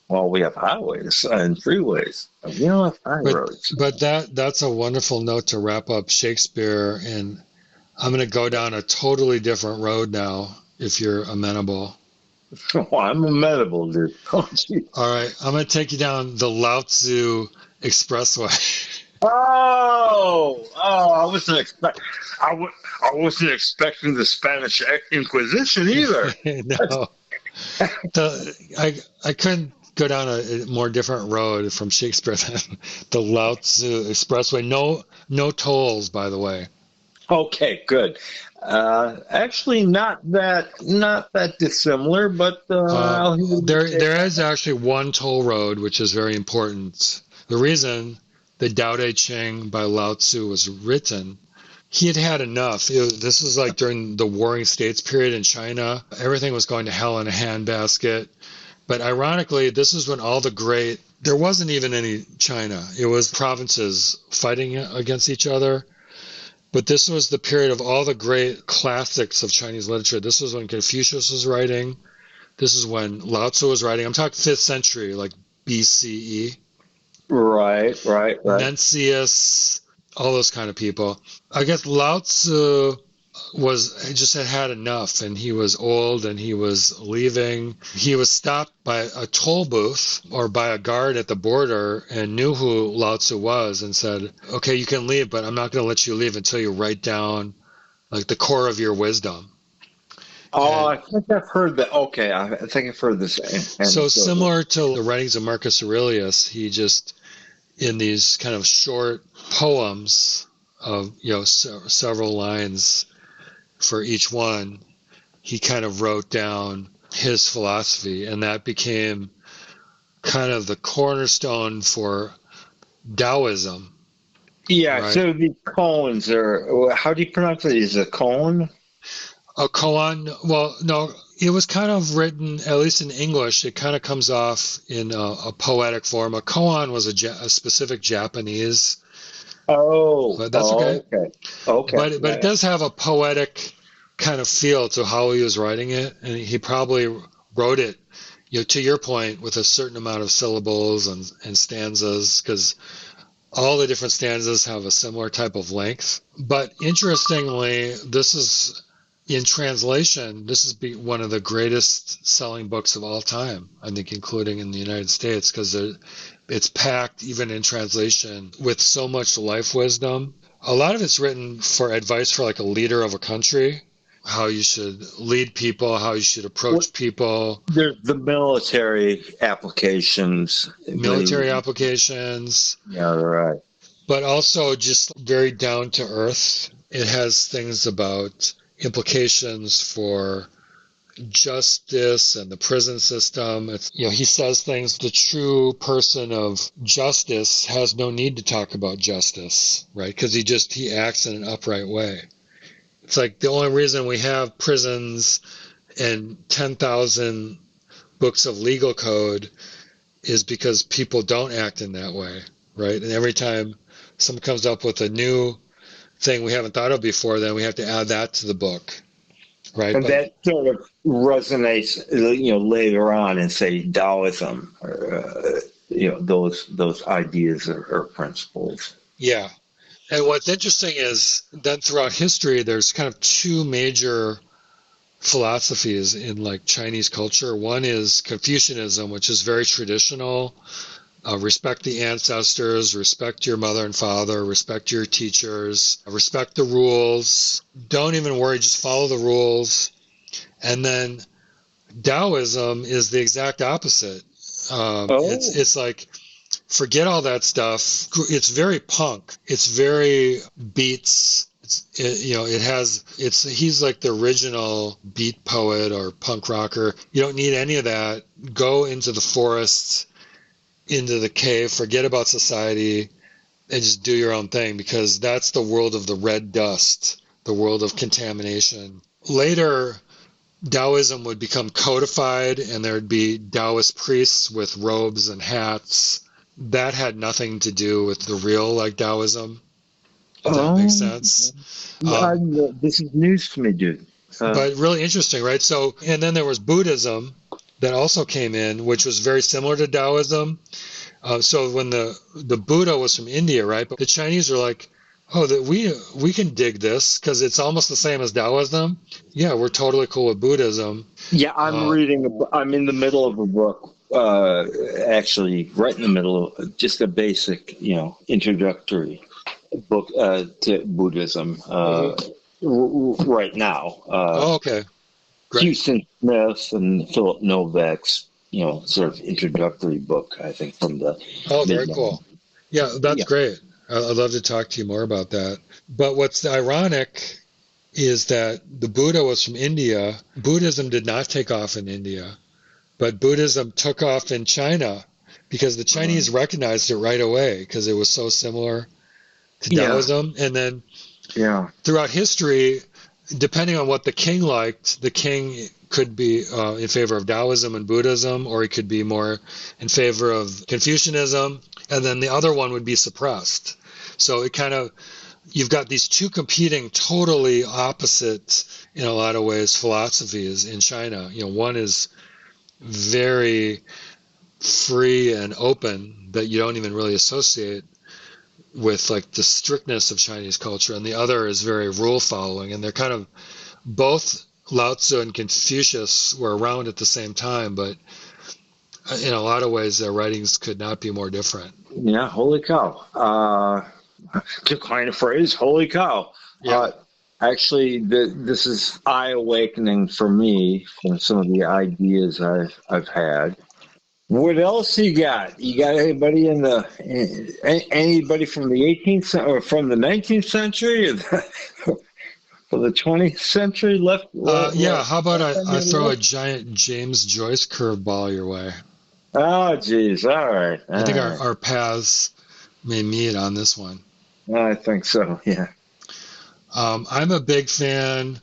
we have highways and freeways. We don't have high roads. But that's a wonderful note to wrap up Shakespeare. And I'm going to go down a totally different road now, if you're amenable. Oh, I'm amenable, dude. Oh, all right, I'm going to take you down the Lao Tzu Expressway. I wasn't expecting the Spanish Inquisition either. No, I couldn't go down a more different road from Shakespeare than the Lao Tzu Expressway. No tolls, by the way. Okay, good. Actually, not that dissimilar, but there is actually one toll road, which is very important. The reason the Tao Te Ching by Lao Tzu was written, he had had enough. This was like during the Warring States period in China. Everything was going to hell in a handbasket. But ironically, this is when there wasn't even any China. It was provinces fighting against each other. But this was the period of all the great classics of Chinese literature. This was when Confucius was writing. This is when Lao Tzu was writing. I'm talking 5th century, like BCE. Right. Mencius, all those kind of people. I guess Lao Tzu had enough, and he was old and he was leaving. He was stopped by a toll booth or by a guard at the border and knew who Lao Tzu was and said, "Okay, you can leave, but I'm not going to let you leave until you write down like the core of your wisdom." I think I've heard that. Okay, I think I've heard this. So similar to the writings of Marcus Aurelius, he just, in these kind of short poems of several lines for each one, he kind of wrote down his philosophy, and that became kind of the cornerstone for Taoism. Yeah, right? So the koans are, how do you pronounce it? Is it a koan? A koan, well, no, it was kind of written, at least in English, it kind of comes off in a poetic form. A koan was a specific Japanese. But that's okay. Okay. But it does have a poetic kind of feel to how he was writing it, and he probably wrote it, to your point, with a certain amount of syllables and stanzas, because all the different stanzas have a similar type of length. But interestingly, this is in translation. This is one of the greatest selling books of all time, I think, including in the United States, because it's packed, even in translation, with so much life wisdom. A lot of it's written for advice for like a leader of a country. how you should lead people, how you should approach people, There's the military applications. military applications, Yeah, right. but also just very down to earth. It has things about implications for justice and the prison system. He says things. The true person of justice has no need to talk about justice, right? Because he acts in an upright way. It's like the only reason we have prisons and 10,000 books of legal code is because people don't act in that way, right? And every time someone comes up with a new thing we haven't thought of before, then we have to add that to the book, right? And that sort of resonates, later on in, say, Taoism, or those ideas or principles. Yeah. And what's interesting is then throughout history, there's kind of two major philosophies in like Chinese culture. One is Confucianism, which is very traditional. Respect the ancestors, respect your mother and father, respect your teachers, respect the rules. Don't even worry, just follow the rules. And then Taoism is the exact opposite. It's like, forget all that stuff. It's very punk. It's very beats. He's like the original beat poet or punk rocker. You don't need any of that. Go into the forests, into the cave, forget about society, and just do your own thing, because that's the world of the red dust, the world of contamination. Later, Taoism would become codified, and there'd be Taoist priests with robes and hats. That had nothing to do with the real, like, Taoism. If that makes sense. This is news to me, dude. But really interesting, right? So, and then there was Buddhism that also came in, which was very similar to Taoism. So when the Buddha was from India, right? But the Chinese are like, oh, we can dig this because it's almost the same as Taoism. Yeah, we're totally cool with Buddhism. Yeah, I'm in the middle of a book, actually, right in the middle of just a basic, introductory book to Buddhism right now. Okay. Great. Houston Smith and Philip Novak's, sort of introductory book, I think, from the. Oh, very cool. Yeah, that's great. I'd love to talk to you more about that. But what's ironic is that the Buddha was from India. Buddhism did not take off in India, but Buddhism took off in China because the Chinese recognized it right away because it was so similar to Taoism. And then throughout history, depending on what the king liked, the king could be in favor of Taoism and Buddhism, or he could be more in favor of Confucianism, and then the other one would be suppressed. So it kind of, you've got these two competing, totally opposite, in a lot of ways, philosophies in China. One is very free and open that you don't even really associate with like the strictness of Chinese culture, and the other is very rule following, and they're kind of both. Lao Tzu and Confucius were around at the same time, but in a lot of ways their writings could not be more different. Yeah, holy cow. To coin a phrase, holy cow. Yeah. Actually, this is eye-awakening for me from some of the ideas I've had. What else you got? You got anybody anybody from the 18th or from the 19th century? For the 20th century left? How about I throw a giant James Joyce curveball your way? Oh, geez. All right. I think our paths may meet on this one. I think so, yeah. I'm a big fan,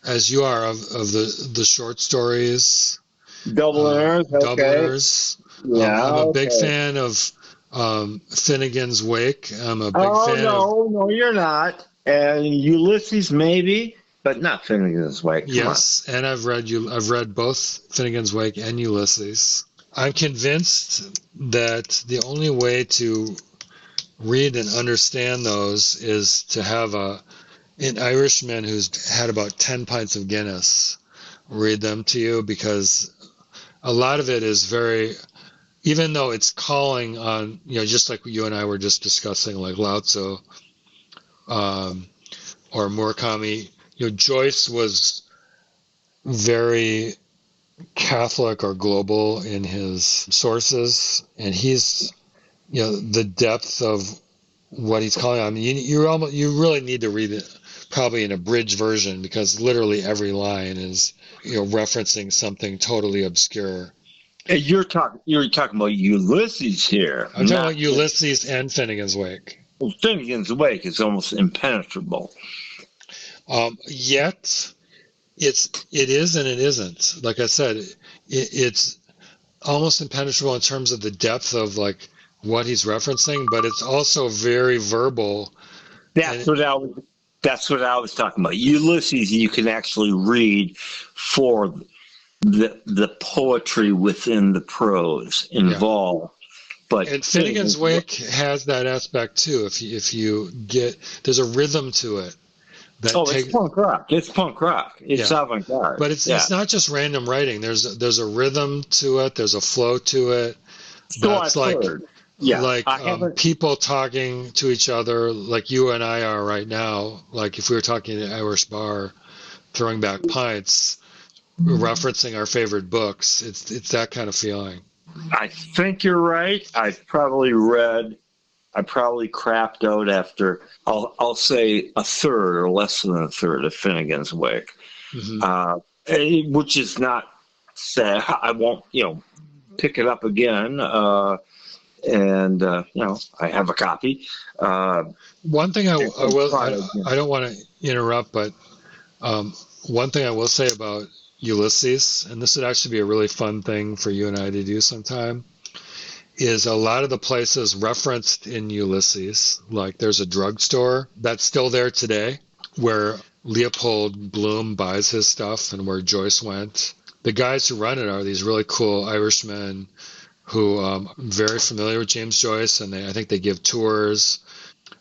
as you are, of the short stories. Dubliners, okay. Dubliners. Yeah, I'm a big fan of Finnegan's Wake. I'm a big fan of... No, you're not. And Ulysses, maybe, but not Finnegan's Wake. Yes, and I've read both Finnegan's Wake and Ulysses. I'm convinced that the only way to read and understand those is to have an Irishman who's had about 10 pints of Guinness read them to you, because a lot of it is very, even though it's calling on, just like you and I were just discussing, like Lao Tzu, or Murakami, Joyce was very Catholic or global in his sources, and he's, the depth of what he's calling on. You really need to read it probably in a abridged version, because literally every line is referencing something totally obscure. Hey, you're talking about Ulysses here. I'm talking about Ulysses and Finnegan's Wake. Well, Finnegan's Wake is almost impenetrable. Yet it is and it isn't. Like I said, it's almost impenetrable in terms of the depth of like what he's referencing, but it's also very verbal. That's what I was talking about. Ulysses, you can actually read for the poetry within the prose involved. But and Finnegan's Wake has that aspect too. If you get, there's a rhythm to it. It's punk rock. It's punk rock. It's avant-garde. But it's not just random writing. There's a rhythm to it. There's a flow to it. That's heard. People talking to each other like you and I are right now. Like if we were talking at an Irish bar, throwing back pints, referencing our favorite books. It's that kind of feeling. I think you're right. I probably crapped out after, I'll say, a third or less than a third of Finnegan's Wake, which is not sad. I won't, pick it up again. And I have a copy. One thing I don't want to interrupt, but one thing I will say about Ulysses, and this would actually be a really fun thing for you and I to do sometime, is a lot of the places referenced in Ulysses, like there's a drugstore that's still there today where Leopold Bloom buys his stuff and where Joyce went. The guys who run it are these really cool Irishmen who are very familiar with James Joyce, and I think they give tours.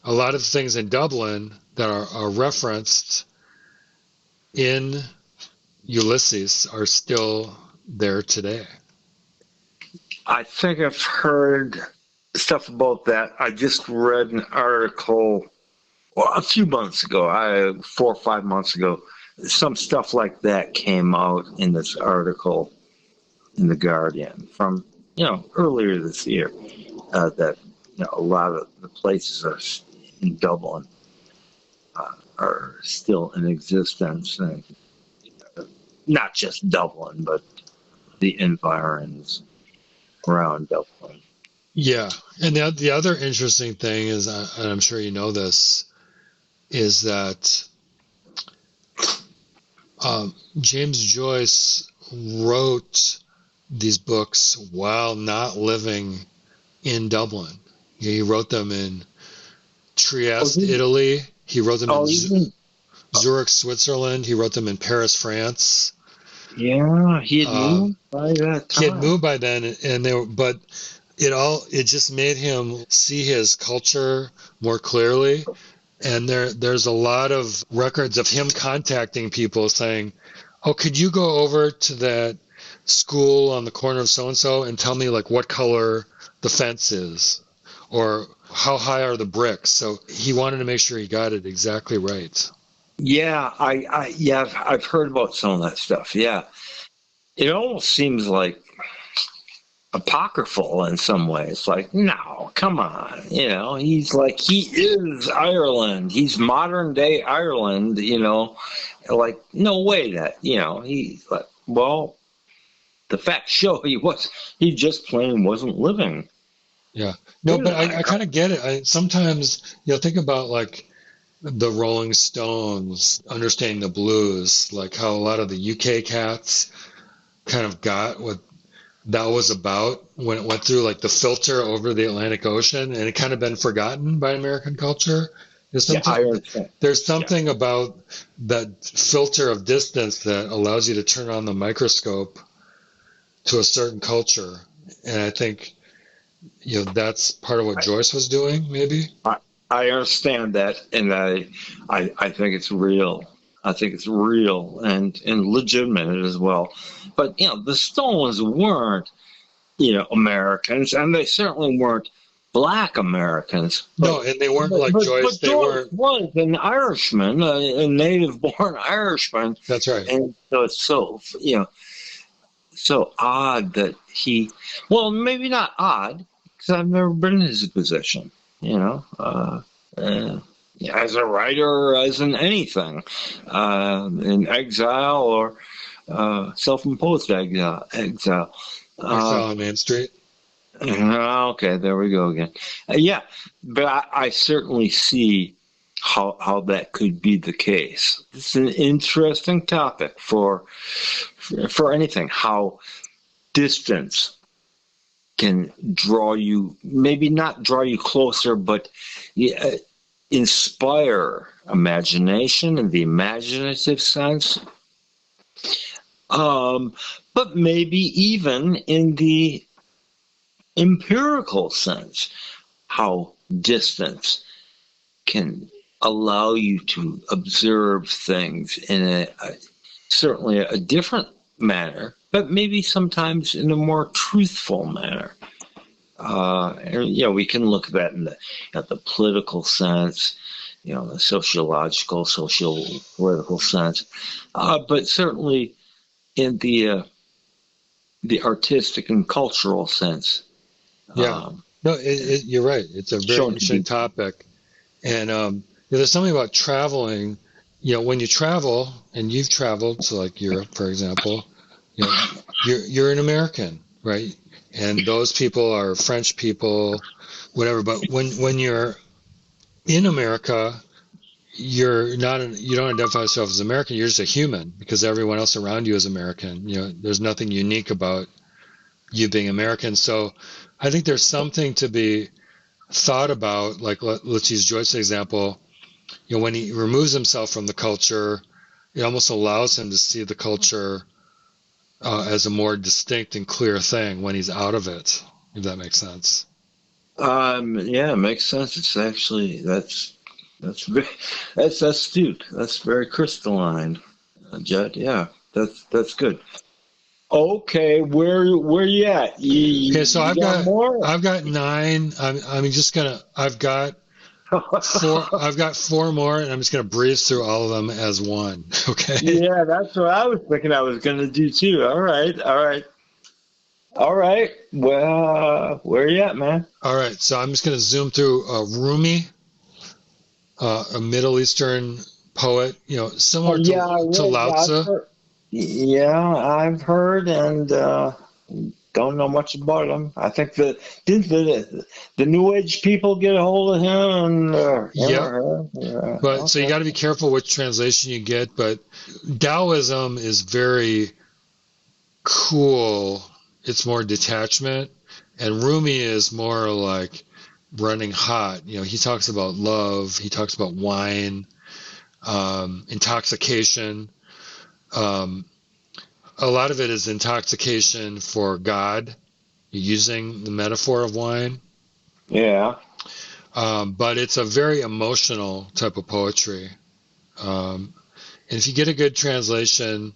A lot of the things in Dublin that are referenced in Ulysses are still there today. I think I've heard stuff about that. I just read an article a few months ago, 4 or 5 months ago. Some stuff like that came out in this article in The Guardian from, earlier this year, that a lot of the places are in Dublin are still in existence. And not just Dublin, but the environs around Dublin. Yeah, and the other interesting thing is, and I'm sure you know this, is that James Joyce wrote these books while not living in Dublin. He wrote them in Trieste, Italy. He wrote them in Zurich, Switzerland. He wrote them in Paris, France. Yeah, he had moved by that time. He had moved by then, but it just made him see his culture more clearly. And there's a lot of records of him contacting people saying, "Oh, could you go over to that school on the corner of so-and-so and tell me like what color the fence is, or how high are the bricks?" So he wanted to make sure he got it exactly right. Yeah, I've heard about some of that stuff. Yeah, it almost seems like apocryphal in some ways. Like, no, come on, he's like, he is Ireland. He's modern day Ireland. Like, no way that he's like, well, the facts show he just plain wasn't living. Yeah, no, but I kind of get it. Sometimes think about like the Rolling Stones, understanding the blues, like how a lot of the UK cats kind of got what that was about when it went through like the filter over the Atlantic Ocean, and it kind of been forgotten by American culture. There's something about that filter of distance that allows you to turn on the microscope to a certain culture. And I think, that's part of what Joyce was doing, maybe. I understand that, and I think it's real. I think it's real and legitimate as well. But, the Stones weren't, Americans, and they certainly weren't Black Americans. No, and they weren't like Joyce. But They Joyce weren't. was an Irishman, a native-born Irishman, That's right. and so it's so odd that well, maybe not odd, because I've never been in his position, as a writer or as in anything, in exile or self-imposed exile. Exile on Main Street. Okay, there we go again. Yeah, but I certainly see how that could be the case. It's an interesting topic for anything. How distance can draw you, maybe not draw you closer, but inspire imagination in the imaginative sense. But maybe even in the empirical sense, how distance can allow you to observe things in certainly a different manner, but maybe sometimes in a more truthful manner. And, we can look at that at the political sense, the sociological, social-political sense, but certainly in the artistic and cultural sense. Yeah. No, you're right. It's a very interesting topic. And there's something about traveling. When you travel, and you've traveled to like Europe, for example, you're an American, right? And those people are French people, whatever. But when you're in America, you don't identify yourself as American. You're just a human because everyone else around you is American. There's nothing unique about you being American. So I think there's something to be thought about. Like let's use Joyce's example. When he removes himself from the culture, it almost allows him to see the culture as a more distinct and clear thing when he's out of it, if that makes sense. Yeah, it makes sense. It's actually that's astute. That's very crystalline, Jed. Yeah, that's good. Okay, where you at? Okay, so I've got more? I've got 9. I've got four more, and I'm just gonna breeze through all of them as one. Okay. Yeah, that's what I was thinking I was gonna do too. All right. Well, where you at, man? All right, so I'm just gonna zoom through Rumi, a Middle Eastern poet, similar to Lao Tzu. I've heard and don't know much about him. I think did the New Age people get a hold of him? And, yeah. But okay. So you got to be careful which translation you get. But Taoism is very cool. It's more detachment, and Rumi is more like running hot. He talks about love. He talks about wine, intoxication. A lot of it is intoxication for God, using the metaphor of wine. Yeah. But it's a very emotional type of poetry. And if you get a good translation,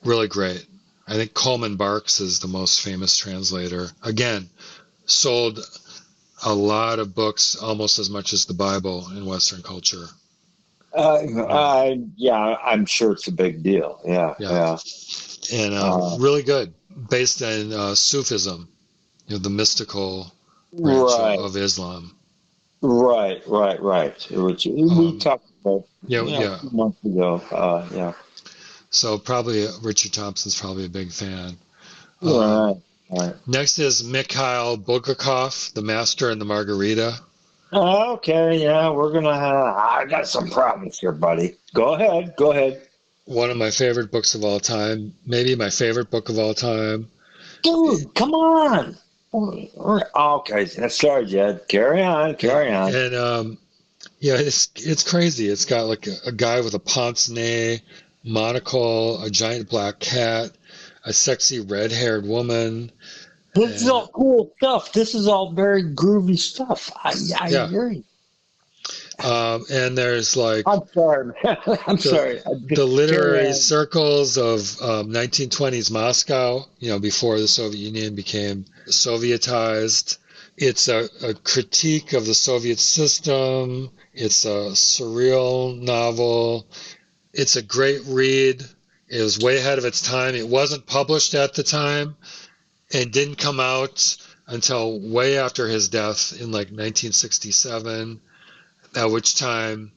really great. I think Coleman Barks is the most famous translator. Again, sold a lot of books, almost as much as the Bible in Western culture. Yeah, I'm sure it's a big deal. Yeah. And really good, based in Sufism, the mystical branch of Islam. Right. Which we talked about a few months ago. Yeah. So probably Richard Thompson's probably a big fan. Right. Next is Mikhail Bulgakov, The Master and the Margarita. Okay, yeah, we're gonna I got some problems here, buddy. Go ahead. One of my favorite books of all time, maybe my favorite book of all time. Dude, come on. Okay, sorry, Jed. Carry on. And it's crazy. It's got like a guy with a pince-nez, monocle, a giant black cat, a sexy red-haired woman. This is all cool stuff. This is all very groovy stuff. I agree. And there's like... I'm sorry, man. I'm sorry. The literary circles of 1920s Moscow, before the Soviet Union became Sovietized. It's a critique of the Soviet system. It's a surreal novel. It's a great read. It was way ahead of its time. It wasn't published at the time and didn't come out until way after his death in like 1967, at which time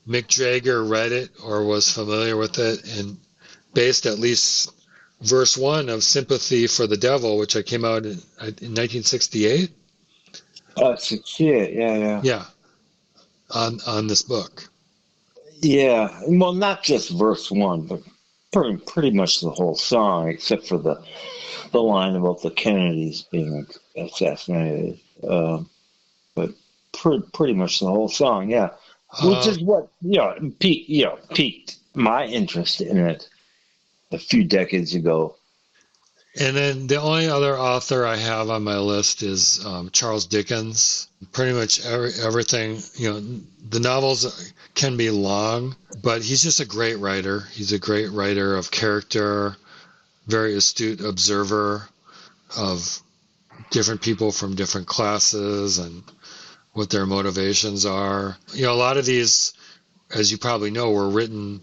Mick Jagger read it or was familiar with it and based at least verse one of Sympathy for the Devil, which I came out in 1968. 68, yeah. Yeah, on this book. Yeah, well, not just verse one, but pretty much the whole song, except for the line about the Kennedys being assassinated. But pretty much the whole song, yeah. Which Uh, is what piqued my interest in it a few decades ago. and then the only other author I have on my list is Charles Dickens. Pretty much everything, the novels can be long, but he's just a great writer. He's a great writer of character, very astute observer of different people from different classes and what their motivations are. A lot of these, as you probably know, were written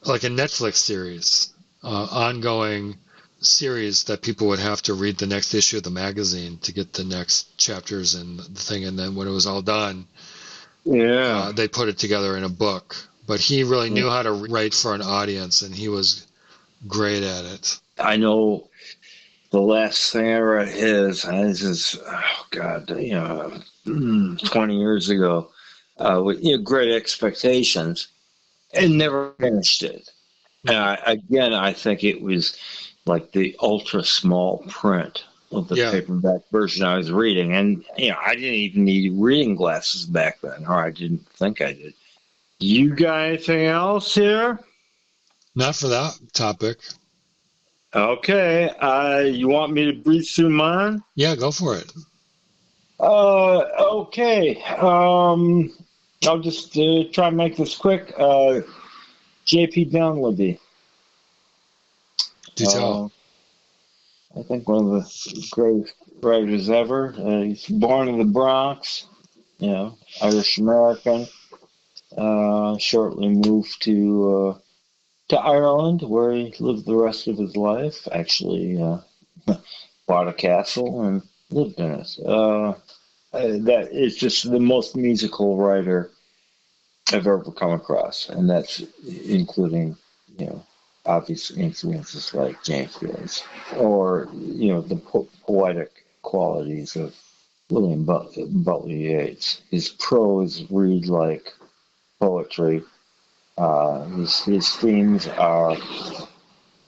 like a Netflix series, ongoing series that people would have to read the next issue of the magazine to get the next chapters and the thing. And then when it was all done, Yeah. they put it together in a book. But he really knew how to write for an audience, and he was great at it. I know the last thing I read this is, oh God, 20 years ago, with Great Expectations, and never finished it. And I think it was like the ultra small print of the paperback version I was reading. And, I didn't even need reading glasses back then, or I didn't think I did. You got anything else here? Not for that topic. Okay. You want me to breeze through mine? Yeah, go for it. Okay. I'll just try and make this quick. J.P. Dunleavy. Do tell. I think one of the greatest writers ever. He's born in the Bronx, Irish American. Shortly moved to Ireland, where he lived the rest of his life. Actually, bought a castle and lived in it. That is just the most musical writer I've ever come across, and that's including, obvious influences like James Joyce or, the poetic qualities of William Butler Yeats. His prose read like poetry. His themes are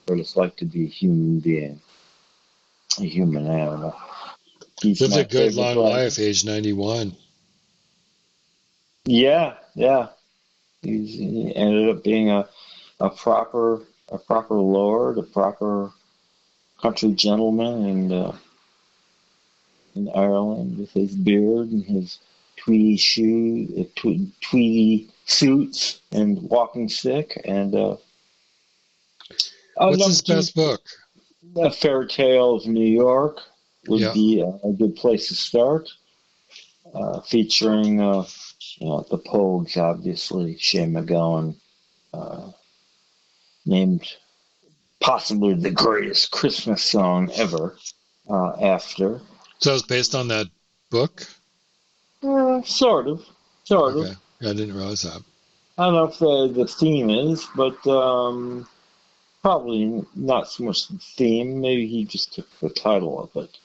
what it's like to be a human being, a human animal. He's Lived my a good favorite long writer. life, age 91. Yeah. He ended up being a proper lord, a proper country gentleman, and in Ireland with his beard and his tweedy suits and walking stick. And What's number his two, best book? A Fairy Tale of New York would Yeah. be a good place to start. Featuring the Pogues, obviously, Shane MacGowan, named possibly the greatest Christmas song ever. After. So it's based on that book? Sort of. Okay. Yeah, I didn't realize that. I don't know if the theme is, but probably not so much the theme. Maybe he just took the title of it,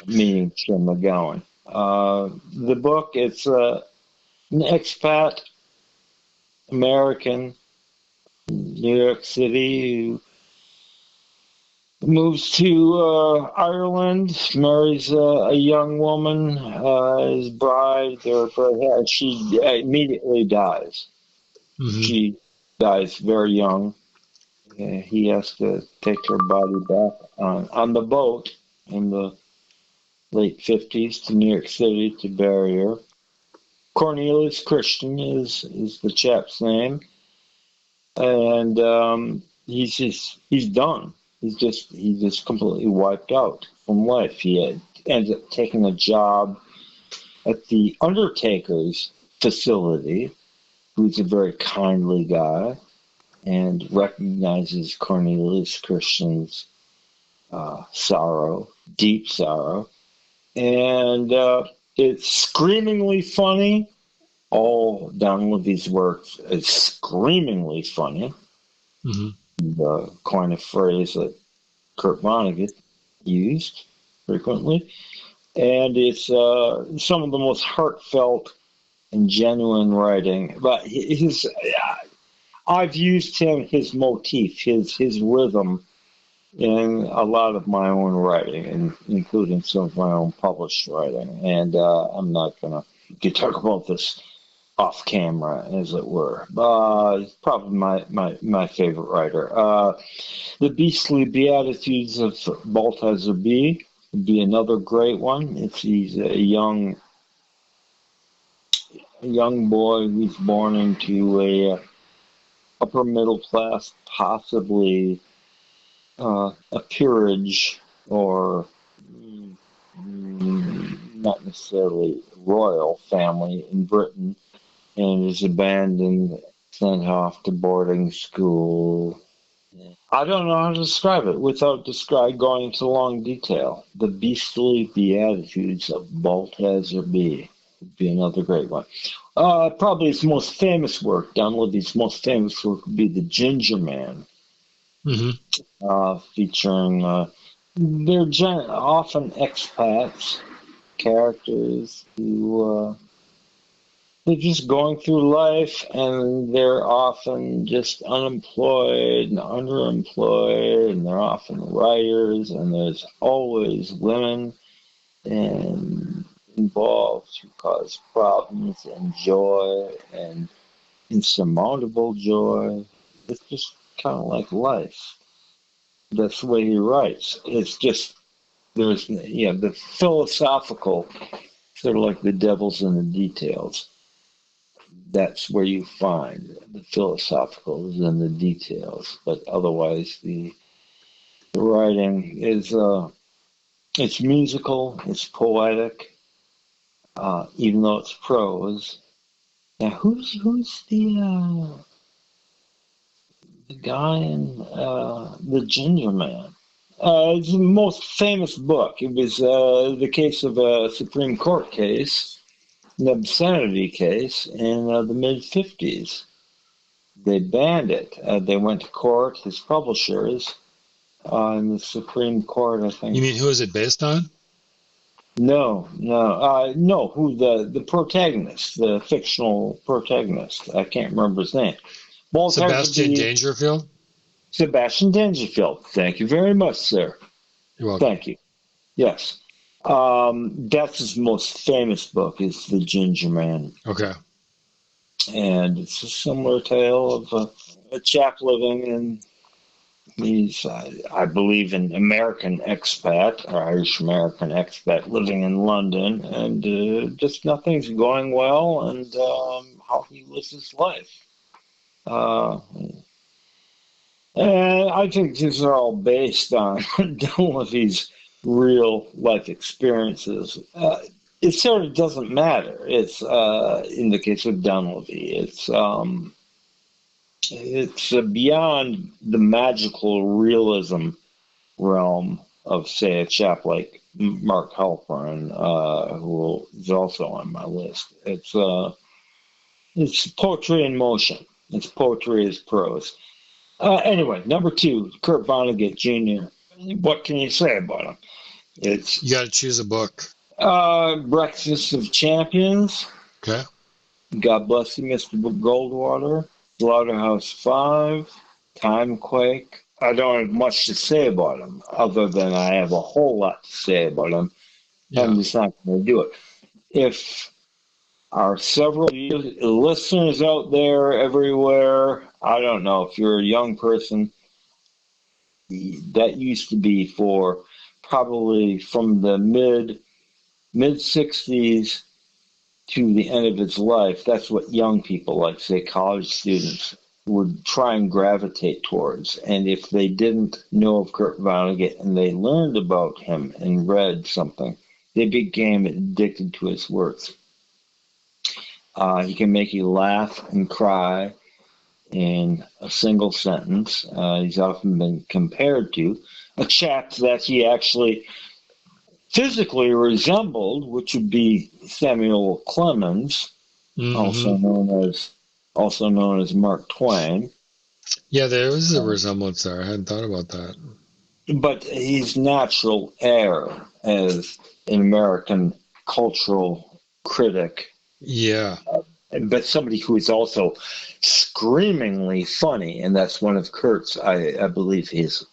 meaning Jim McGowan. The book, it's an expat American in New York City who moves to Ireland, marries a young woman as bride. She immediately dies. Mm-hmm. She dies very young. He has to take her body back on the boat in the late 50s to New York City to bury her. Cornelius Christian is the chap's name, and he's done. He's just completely wiped out from life. He ends up taking a job at the undertaker's facility, who's a very kindly guy and recognizes Cornelius Christian's sorrow, deep sorrow. And it's screamingly funny. All Donlevy's works is screamingly funny. Mm-hmm. The coin of phrase that Kurt Vonnegut used frequently. And it's some of the most heartfelt and genuine writing. But I've used his motif, his rhythm in a lot of my own writing, including some of my own published writing. And I'm not going to talk about this off camera, as it were. He's probably my favorite writer. The Beastly Beatitudes of Balthazar B would be another great one. He's a young boy who's born into a upper middle class, possibly a peerage or not necessarily royal family in Britain, and is abandoned, sent off to boarding school. I don't know how to describe it without going into long detail. The Beastly Beatitudes of Balthazar B would be another great one. Probably his most famous work, Donlevy's most famous work, would be The Ginger Man, featuring, they're often expats, characters who they're just going through life, and they're often just unemployed and underemployed, and they're often writers, and there's always women involved who cause problems and joy and insurmountable joy. It's just kind of like life. That's the way he writes. It's just there's the philosophical, sort of like the devil's in the details. That's where you find the philosophical is in the details, but otherwise the writing is it's musical, it's poetic, even though it's prose. Now, who's the guy in The Ginger Man? It's the most famous book. It was the case of a Supreme Court case, an obscenity case in the mid-50s. They banned it. They went to court, his publishers, in the Supreme Court, I think. You mean who is it based on? No. Who the protagonist, the fictional protagonist? I can't remember his name. Sebastian Dangerfield. Sebastian Dangerfield. Thank you very much, sir. You're welcome. Thank you. Yes. That's his most famous book, is The Ginger Man. Okay. And it's a similar tale of a chap living in, he's, I believe, an American expat, or Irish-American expat living in London, and just nothing's going well, and how he lives his life. And I think these are all based on Donlevy's real life experiences. It sort of doesn't matter. It's in the case of Donlevy, it's beyond the magical realism realm of, say, a chap like Mark Halperin, who is also on my list. It's poetry in motion. It's poetry as prose. Anyway, number 2, Kurt Vonnegut Jr. What can you say about him? You got to choose a book. Breakfast of Champions. Okay. God Bless You, Mr. Goldwater. Slaughterhouse-Five. Timequake. I don't have much to say about him, other than I have a whole lot to say about him. Yeah. I'm just not going to do it. If are several listeners out there everywhere, I don't know, if you're a young person, that used to be for probably from the mid-60s to the end of its life. That's what young people, like, say, college students, would try and gravitate towards. And if they didn't know of Kurt Vonnegut and they learned about him and read something, they became addicted to his words. He can make you laugh and cry in a single sentence. He's often been compared to a chap that he actually physically resembled, which would be Samuel Clemens, also known as Mark Twain. Yeah, there was a resemblance there. I hadn't thought about that. But his natural heir as an American cultural critic. Yeah. But somebody who is also screamingly funny, and that's one of Kurt's, I believe,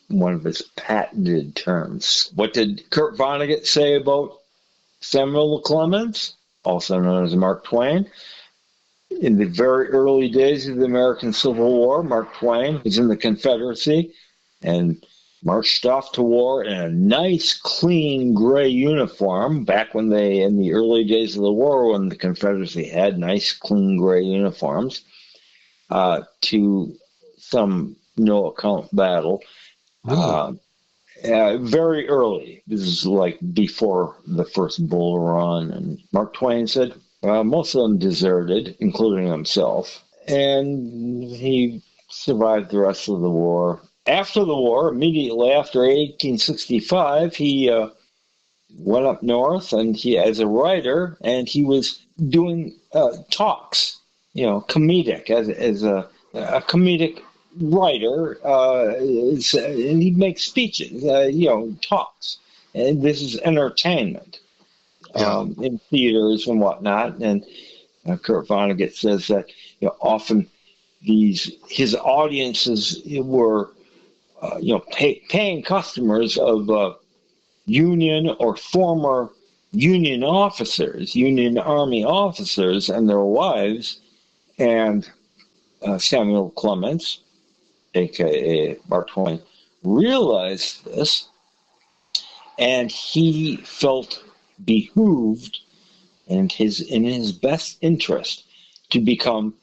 one of his patented terms. What did Kurt Vonnegut say about Samuel Clemens, also known as Mark Twain? In the very early days of the American Civil War, Mark Twain was in the Confederacy and marched off to war in a nice, clean gray uniform. Back when in the early days of the war, when the Confederacy had nice, clean gray uniforms, to some no-account battle. Really? Very early. This is like before the first Bull Run. And Mark Twain said most of them deserted, including himself. And he survived the rest of the war. After the war, immediately after 1865, he went up north, and as a writer, and he was doing talks, comedic as a comedic writer, and he'd make speeches, talks, and this is entertainment in theaters and whatnot. And Kurt Vonnegut says that often his audiences were paying customers of Union or former Union officers, Union Army officers and their wives. And Samuel Clemens, a.k.a. Mark Twain, realized this, and he felt behooved and in his best interest to become,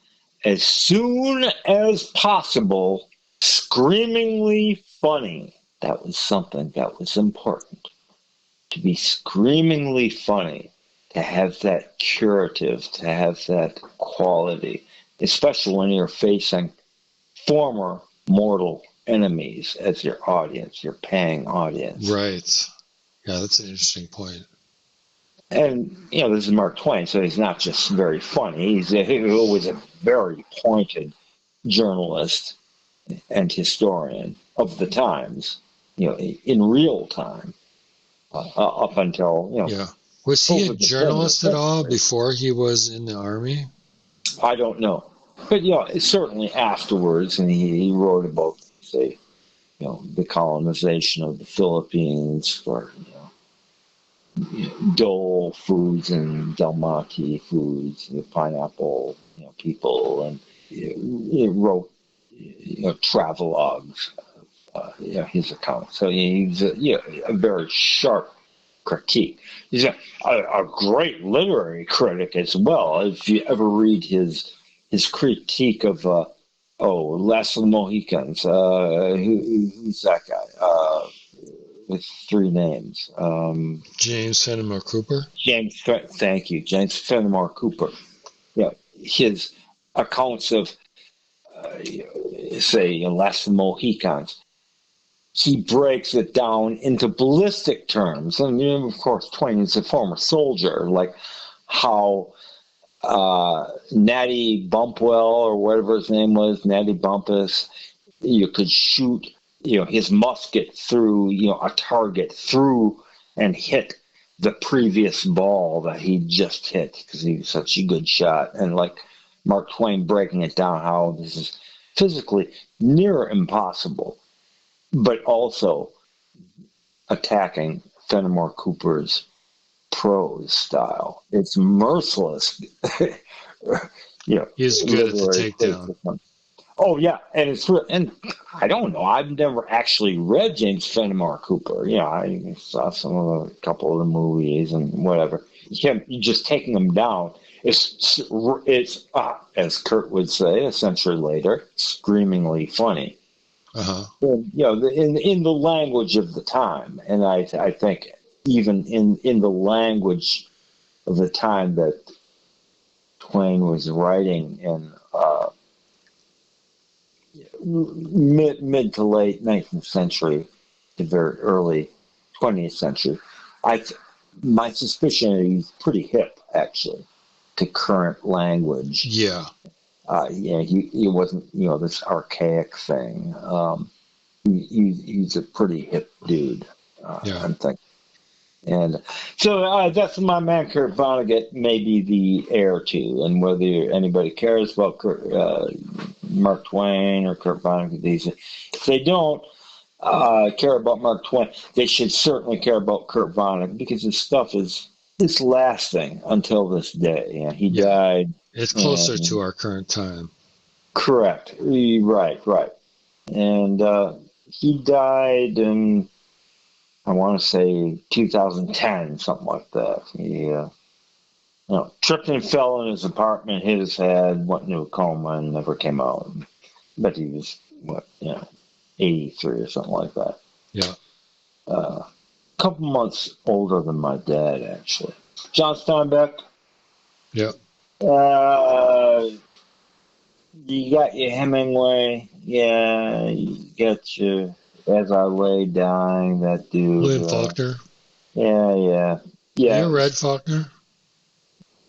as soon as possible, screamingly funny. That was something that was important. To be screamingly funny, to have that curative, to have that quality, especially when you're facing former mortal enemies as your audience, your paying audience. Right. Yeah, that's an interesting point. And, this is Mark Twain, so he's not just very funny. He was a very pointed journalist and historian of the times, in real time, up until, Yeah. Was he a journalist at all before he was in the Army? I don't know. But, certainly afterwards, and he wrote about, say, the colonization of the Philippines for, Dole foods and Del Monte foods, the pineapple, people, and he wrote, travelogues, his account. So he's a very sharp critique. He's a great literary critic as well. If you ever read his critique of Last of the Mohicans, who's that guy? With three names. James Fenimore Cooper? Thank you. James Fenimore Cooper. Yeah, his accounts of, say, Last of the Mohicans, he breaks it down into ballistic terms. And, of course, Twain is a former soldier, like how Natty Bumpwell, or whatever his name was, Natty Bumpus, you could shoot his musket through, a target through and hit the previous ball that he just hit because he was such a good shot. And like Mark Twain breaking it down, how this is physically near impossible, but also attacking Fenimore Cooper's prose style. It's merciless. He's good at the takedown. Oh yeah, and I don't know. I've never actually read James Fenimore Cooper. I saw a couple of the movies and whatever. You just taking him down. It's as Kurt would say a century later, screamingly funny. Uh-huh. And, in the language of the time, and I think even in the language of the time that Twain was writing in mid to late 19th century to very early 20th century. My suspicion is he's pretty hip, actually, to current language. Yeah. He wasn't, this archaic thing. He's a pretty hip dude, I'm thinking. And so that's my man, Kurt Vonnegut, may be the heir to. And whether anybody cares about Mark Twain or Kurt Vonnegut, if they don't care about Mark Twain, they should certainly care about Kurt Vonnegut, because his stuff is lasting until this day. And he died. It's closer to our current time. Correct. Right. And he died in, I want to say 2010, something like that. He tripped and fell in his apartment, hit his head, went into a coma, and never came out. But he was, 83 or something like that. Yeah. A couple months older than my dad, actually. John Steinbeck. Yeah. You got your Hemingway. Yeah, you got your As I Lay Dying, that dude. William Faulkner. Yeah. You read Faulkner?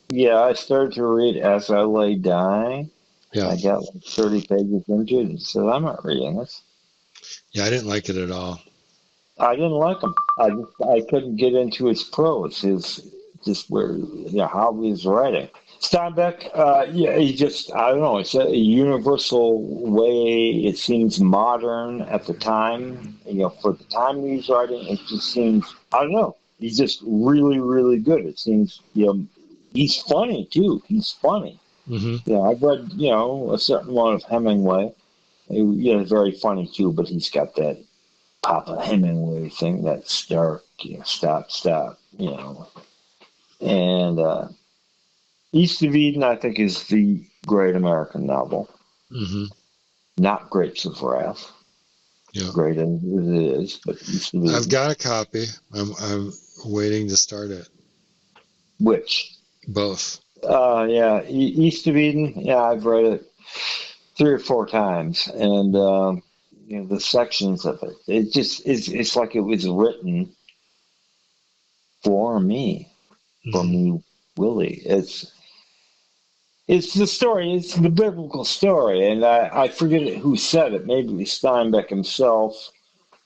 Yeah, I started to read As I Lay Dying. Yeah. I got like 30 pages into it and said, I'm not reading this. Yeah, I didn't like it at all. I didn't like him. I couldn't get into his prose, how he was writing. Steinbeck, he just, I don't know, it's a universal way. It seems modern at the time, for the time he was writing. It just seems, I don't know, he's just really, really good. It seems, he's funny too. He's funny. Mm-hmm. I've read, a certain amount of Hemingway. Very funny too, but he's got that Papa Hemingway thing, that stark, stop, and East of Eden, I think, is the great American novel. Mm-hmm. Not Grapes of Wrath. Yeah. Great as it is, but East of Eden. I've got a copy. I'm waiting to start it. Which? Both. East of Eden. Yeah, I've read it 3 or 4 times, and the sections of it. It just it's like it was written for me, Willie. It's the story. It's the biblical story, and I forget who said it. Maybe it was Steinbeck himself,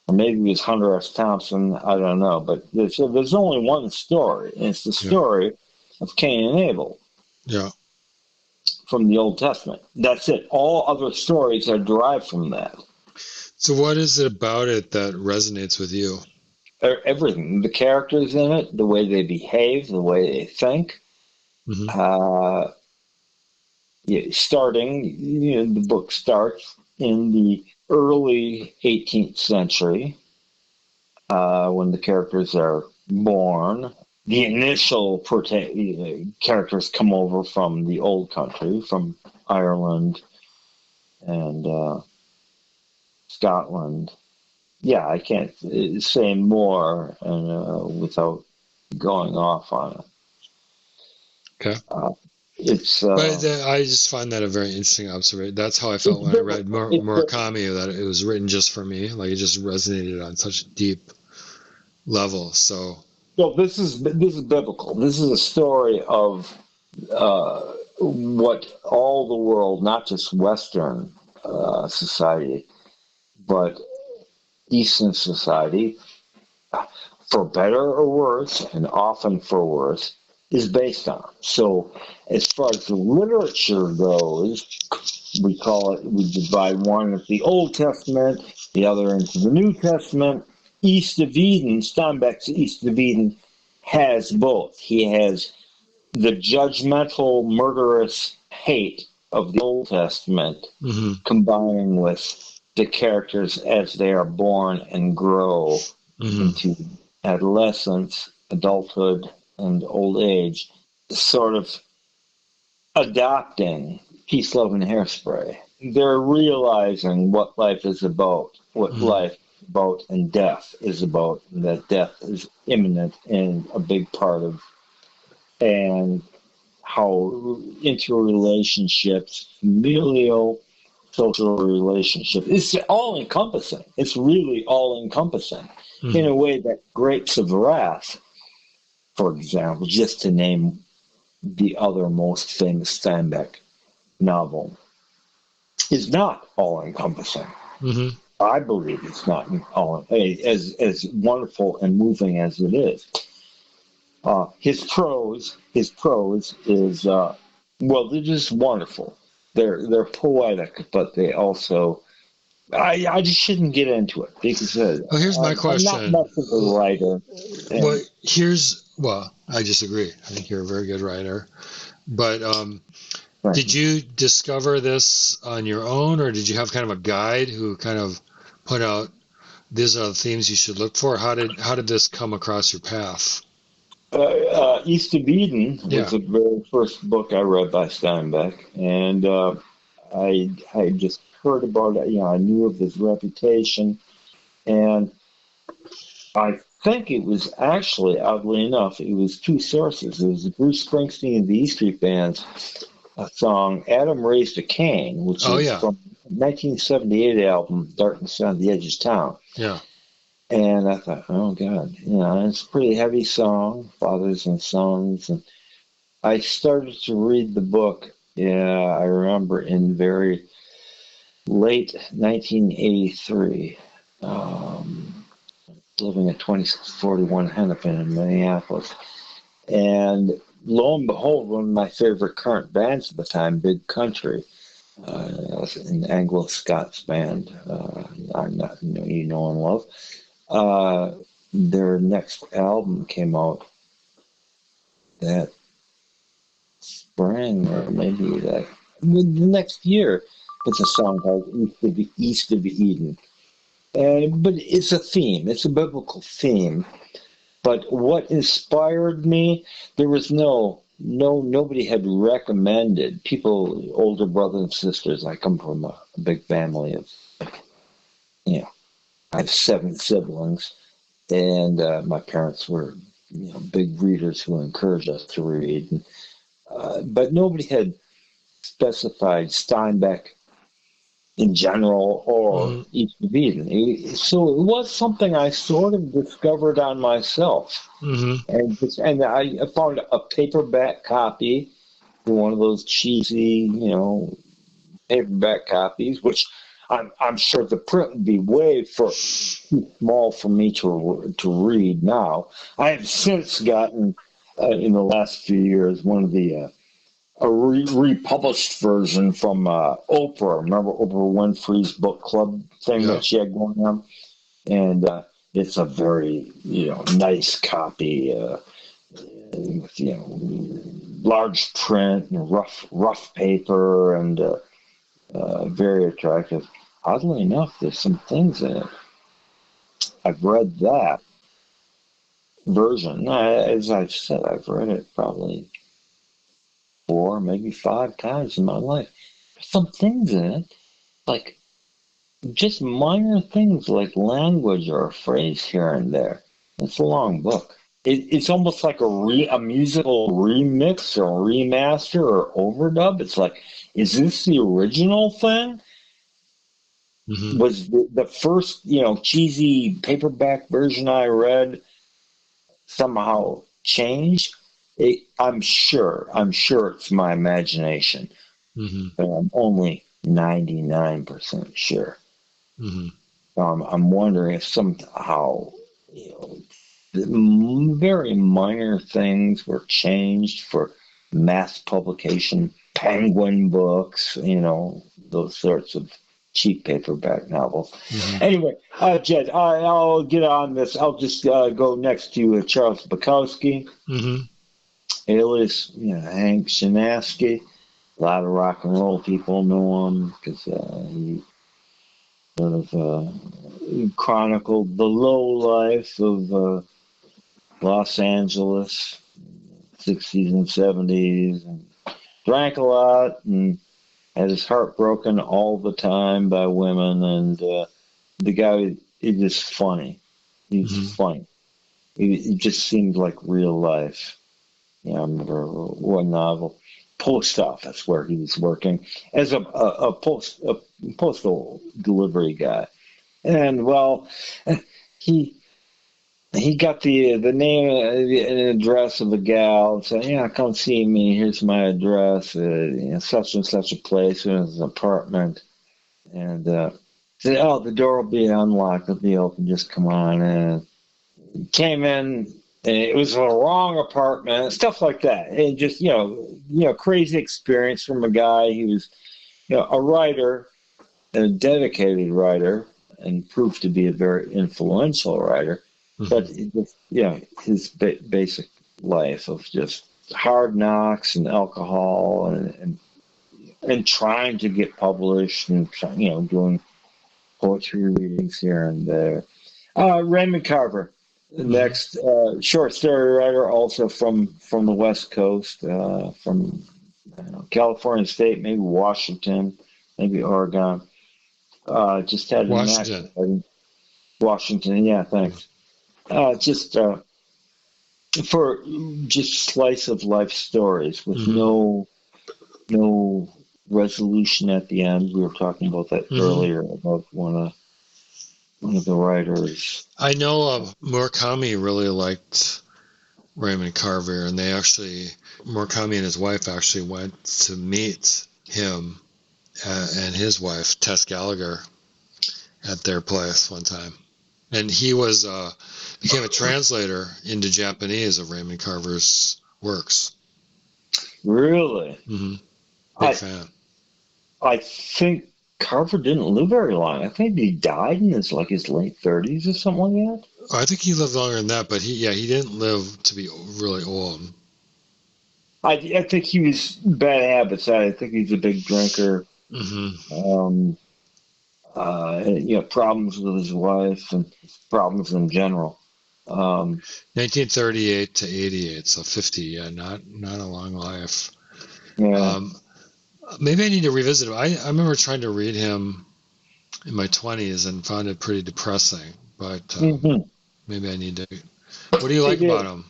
or maybe it was Hunter S. Thompson. I don't know. But there's only one story, and it's the story of Cain and Abel. Yeah. From the Old Testament. That's it. All other stories are derived from that. So what is it about it that resonates with you? Everything. The characters in it, the way they behave, the way they think. Mm-hmm. The book starts in the early 18th century when the characters are born. The initial characters come over from the old country, from Ireland and Scotland. Yeah, I can't say more without going off on it. Okay. But I just find that a very interesting observation. That's how I felt when I read Murakami, that it was written just for me. Like it just resonated on such a deep level. So. Well, this is biblical. This is a story of what all the world, not just Western society, but Eastern society, for better or worse, and often for worse, is based on. So as far as the literature goes, we divide one into the Old Testament, the other into the New Testament. East of Eden, Steinbeck's East of Eden, has both. He has the judgmental, murderous hate of the Old Testament, combining with the characters as they are born and grow into adolescence, adulthood, and old age, sort of adopting Peace, Love, and Hairspray. They're realizing what life is about, what life about, and death is about, that death is imminent and a big part of, and how interrelationships, familial, social relationship, it's all encompassing. It's really all encompassing in Mhm. a way that Grapes of Wrath, for example, just to name the other most famous Steinbeck novel, is not all encompassing. Mhm. I believe it's not all as wonderful and moving as it is. His prose is well, they're just wonderful. They're poetic, but they also, I just shouldn't get into it because Oh, here's my I'm not question. much of a writer. Well, And I disagree. I think you're a very good writer. But thank did you. you discover this on your own, or did you have kind of a guide who kind of put out these are the themes you should look for? How did this come across your path? East of Eden was Yeah. the very first book I read by Steinbeck, and I just heard about it. I knew of his reputation, and I think it was actually, oddly enough, it was two sources. It was Bruce Springsteen and the E Street Band's song "Adam Raised a Cain," which Oh is yeah. from 1978 album "Darkness on the Edge of Town." Yeah. And I thought, oh God, it's a pretty heavy song, fathers and sons. And I started to read the book. Yeah, I remember in very late 1983, living at 2641 Hennepin in Minneapolis. And lo and behold, one of my favorite current bands at the time, Big Country, was an Anglo-Scots band, I'm not, you know and love. Their next album came out that spring, or maybe that the next year. It's a song called East of Eden. But it's a theme, it's a biblical theme. But what inspired me, there was nobody had recommended, people, older brothers and sisters. I come from a big family of, you know, I have seven siblings, and my parents were, big readers who encouraged us to read. But nobody had specified Steinbeck in general or Hmm. East of Eden. So it was something I sort of discovered on myself. Hmm. And I found a paperback copy, one of those cheesy, paperback copies, which I'm sure the print would be way too small for me to read now. I have since gotten, in the last few years, one of the a republished version from Oprah. Remember Oprah Winfrey's book club thing Yeah. that she had going on, and it's a very nice copy. With, large print and rough paper, and very attractive. Oddly enough, there's some things in it. I've read that version. As I've said, I've read it probably 4, maybe 5 times in my life. There's some things in it, like just minor things like language or a phrase here and there. It's a long book. It's almost like a musical remix or remaster or overdub. It's like, is this the original thing? Hmm. Was the first, cheesy paperback version I read somehow changed? I'm sure it's my imagination, Hmm. but I'm only 99% sure. Hmm. I'm wondering if somehow, you know, very minor things were changed for mass publication, Penguin books, those sorts of cheap paperback novels. Hmm. Anyway, Jed, I'll get on this. I'll just go next to Charles Bukowski, Hmm. alias Hank Shinasky. A lot of rock and roll people know him because he sort of chronicled the low life of Los Angeles, 60s and 70s, and drank a lot and had his heart broken all the time by women. And the guy just funny. He's funny. It just seemed like real life. I remember one novel, post office, where he was working as a postal delivery guy, and well, he he got the name and address of a gal and said, "Yeah, come see me. Here's my address. Such and such a place in his apartment." And said, "Oh, the door will be unlocked. It'll be open. Just come on in." Came in, and it was a wrong apartment. Stuff like that. And just crazy experience from a guy who was a writer, a dedicated writer, and proved to be a very influential writer. But his basic life of just hard knocks and alcohol and trying to get published and doing poetry readings here and there. Raymond Carver, the next short story writer, also from the West Coast, from California State, maybe Washington, maybe Oregon. Just had Washington. Washington, yeah, thanks. Just for just slice of life stories with no resolution at the end. We were talking about that earlier about one of the writers. I know Murakami really liked Raymond Carver, and Murakami and his wife actually went to meet him and his wife, Tess Gallagher, at their place one time. And he became a translator into Japanese of Raymond Carver's works. Really? Big fan. I think Carver didn't live very long. I think he died in his late 30s or something like that. I think he lived longer than that, but he didn't live to be really old. I think he was bad habits. I think he's a big drinker. Problems with his wife and problems in general. 1938 to 88, so 50. Yeah, not a long life. Yeah. Maybe I need to revisit him. I remember trying to read him in my 20s and found it pretty depressing. But maybe I need to. What do you like about him?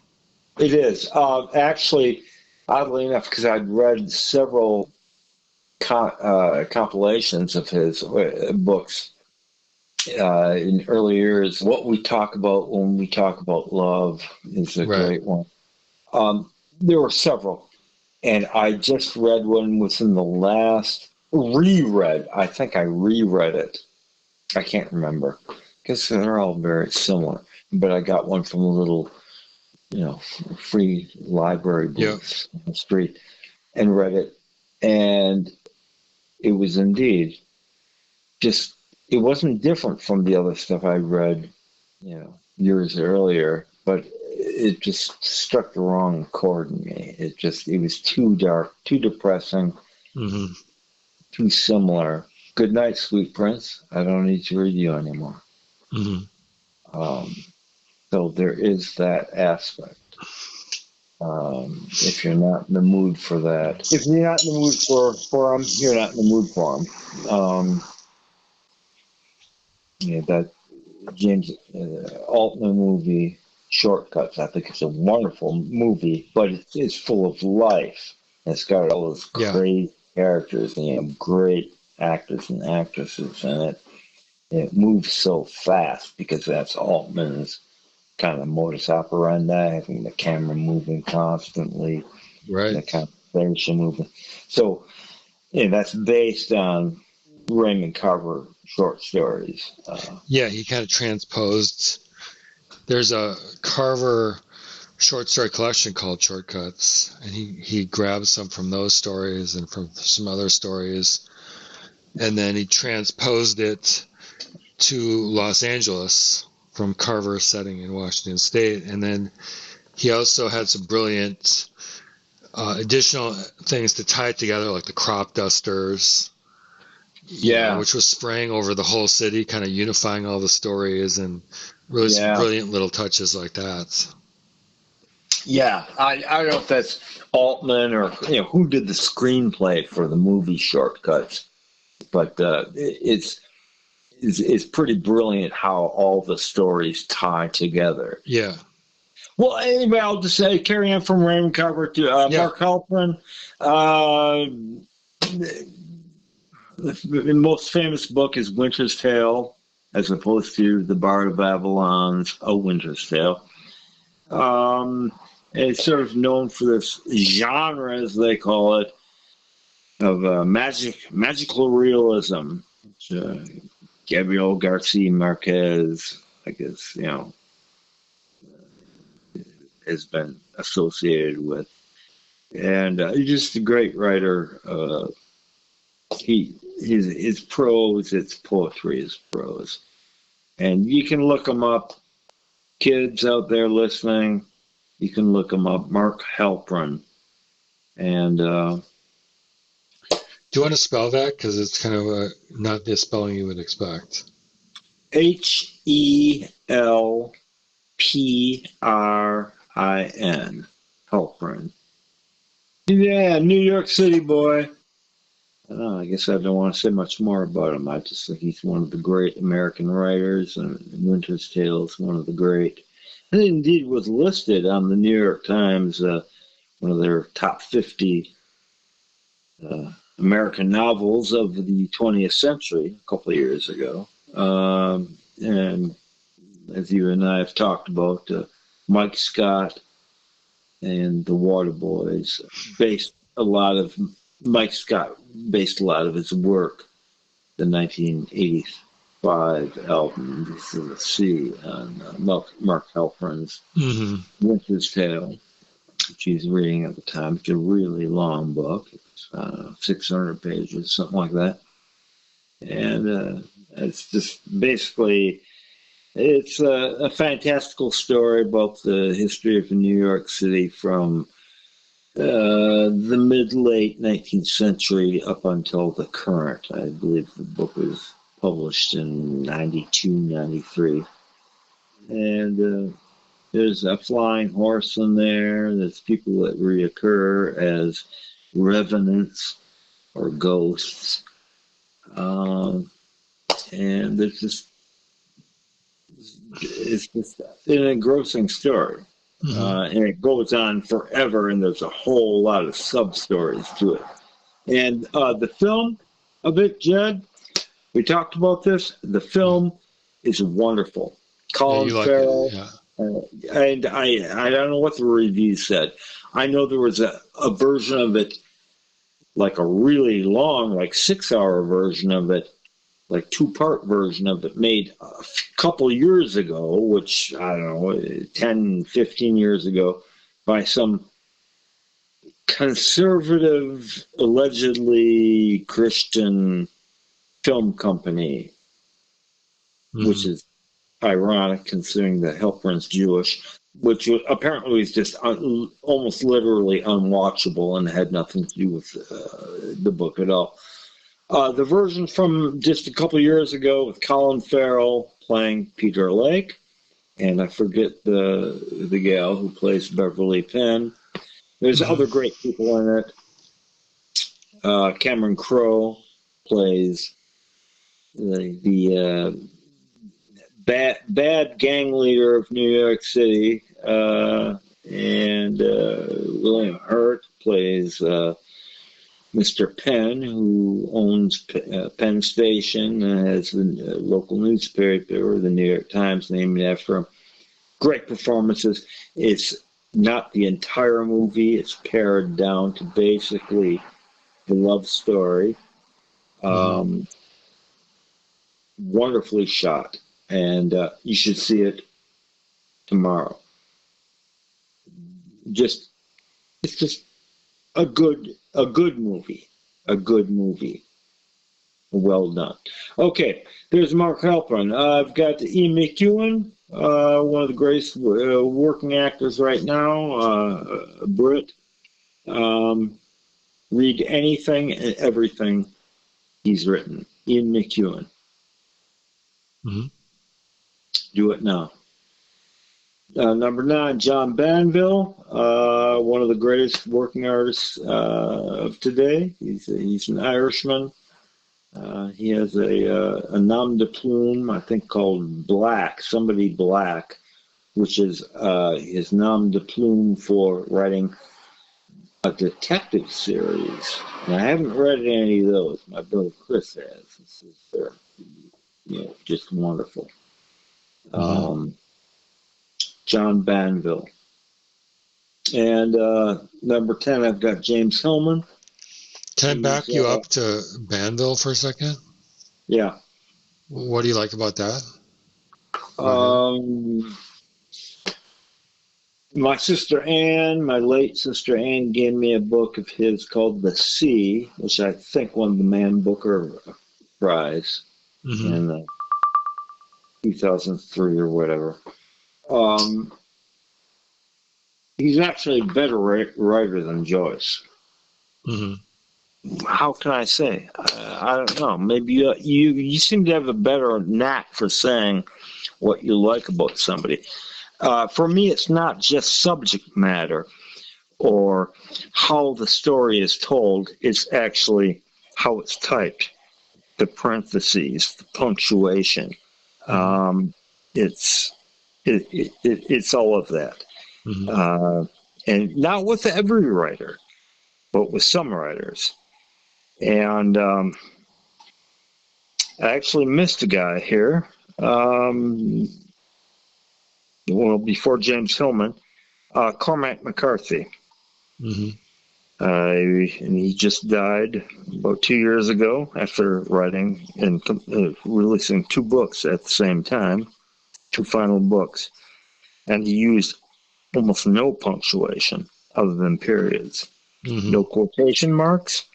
It is actually, oddly enough, because I'd read several compilations of his books in early years. What We Talk About When We Talk About Love is a great one. There were several, and I just read one within the last reread. I think I reread it. I can't remember because they're all very similar. But I got one from a little, free library books on the street and read it, and it was indeed just, it wasn't different from the other stuff I read, years earlier, but it just struck the wrong chord in me. It was too dark, too depressing, too similar. Good night, sweet prince. I don't need to read you anymore. So there is that aspect. If you're not in the mood for that, if you're not in the mood for him, you're not in the mood for him. That James Altman movie, Shortcuts, I think it's a wonderful movie, but it's full of life. It's got all those great characters and great actors and actresses in it. It moves so fast because that's Altman's kind of modus operandi, having the camera moving constantly, the conversation moving. So, that's based on Raymond Carver short stories. He kind of transposed. There's a Carver short story collection called Shortcuts, and he grabs some from those stories and from some other stories, and then he transposed it to Los Angeles from Carver's setting in Washington State. And then he also had some brilliant additional things to tie it together, like the crop dusters, which was spraying over the whole city, kind of unifying all the stories, and really some brilliant little touches like that. Yeah, I don't know if that's Altman or who did the screenplay for the movie Shortcuts, but is pretty brilliant how all the stories tie together. Yeah. Well, anyway, I'll just say carry on from Raymond Carver to Yeah. Mark Halperin. The most famous book is Winter's Tale, as opposed to The Bard of Avalon's A Winter's Tale. And it's sort of known for this genre, as they call it, of magical realism. Gabriel Garcia Marquez, I guess, has been associated with. And he's just a great writer. His prose, it's poetry, his prose. And you can look him up. Kids out there listening, you can look him up. Mark Halperin. And do you want to spell that? Because it's kind of not the spelling you would expect. Helprin. Halperin. Yeah, New York City boy. I don't know, I guess I don't want to say much more about him. I just think he's one of the great American writers, and Winter's Tale is one of the great. And it indeed was listed on the New York Times, one of their top 50 American novels of the 20th century a couple of years ago. And as you and I have talked about, Mike Scott and the Waterboys Mike Scott based a lot of his work, the 1985 album, This is the Sea, on Mark Halperin's Winter's Tale, which he's reading at the time. It's a really long book. It's 600 pages, something like that. And it's just basically, it's a fantastical story about the history of New York City from the mid-late 19th century up until the current. I believe the book was published in 92, 93. And there's a flying horse in there. There's people that reoccur as revenants or ghosts. And it's just an engrossing story. And it goes on forever, and there's a whole lot of sub-stories to it. And the film of it, Jed, we talked about this. The film is wonderful. Colin Farrell. And I don't know what the review said. I know there was a version of it, like a really long, like 6-hour version of it, like 2-part version of it made a couple years ago, which, I don't know, 10, 15 years ago, by some conservative, allegedly Christian film company, which is ironic considering that Halperin's Jewish, which apparently is just almost literally unwatchable and had nothing to do with the book at all. The version from just a couple years ago with Colin Farrell playing Peter Lake, and I forget the gal who plays Beverly Penn. There's other great people in it. Cameron Crowe plays the bad gang leader of New York City, and William Hurt plays Mr. Penn, who owns Penn Station and has the local newspaper, the New York Times, named after him. Great performances. It's not the entire movie. It's pared down to basically the love story. Wonderfully shot. And you should see it tomorrow. It's just a good movie. A good movie. Well done. Okay, there's Mark Halperin. I've got Ian McEwan, one of the greatest working actors right now, a Brit. Read anything and everything he's written. Ian McEwan. Do it now. Number 9, John Banville, one of the greatest working artists of today. He's an Irishman. He has a nom de plume, I think, called Black, somebody Black, which is his nom de plume for writing a detective series. And I haven't read any of those. My brother Chris has. They're, just wonderful. Hmm. John Banville. And number 10, I've got James Hillman. Can I He's, back you up to Banville for a second? yeah. What do you like about that? About him? Um, my sister Anne, my late sister Anne, gave me a book of his called The Sea, which I think won the Man Booker Prize Hmm. in 2003 or whatever. Um, he's actually a better writer than Joyce. Hmm. How can I say? I don't know. Maybe you seem to have a better knack for saying what you like about somebody. For me, it's not just subject matter or how the story is told. It's actually how it's typed, the parentheses, the punctuation. Hmm. Um, it's it's all of that, Hmm. uh, and not with every writer, but with some writers. And I actually missed a guy here. Um, well, before James Hillman, Cormac McCarthy. Hmm. And he just died about 2 years ago after writing and releasing two books at the same time, two final books. And he used almost no punctuation other than periods, Hmm. no quotation marks.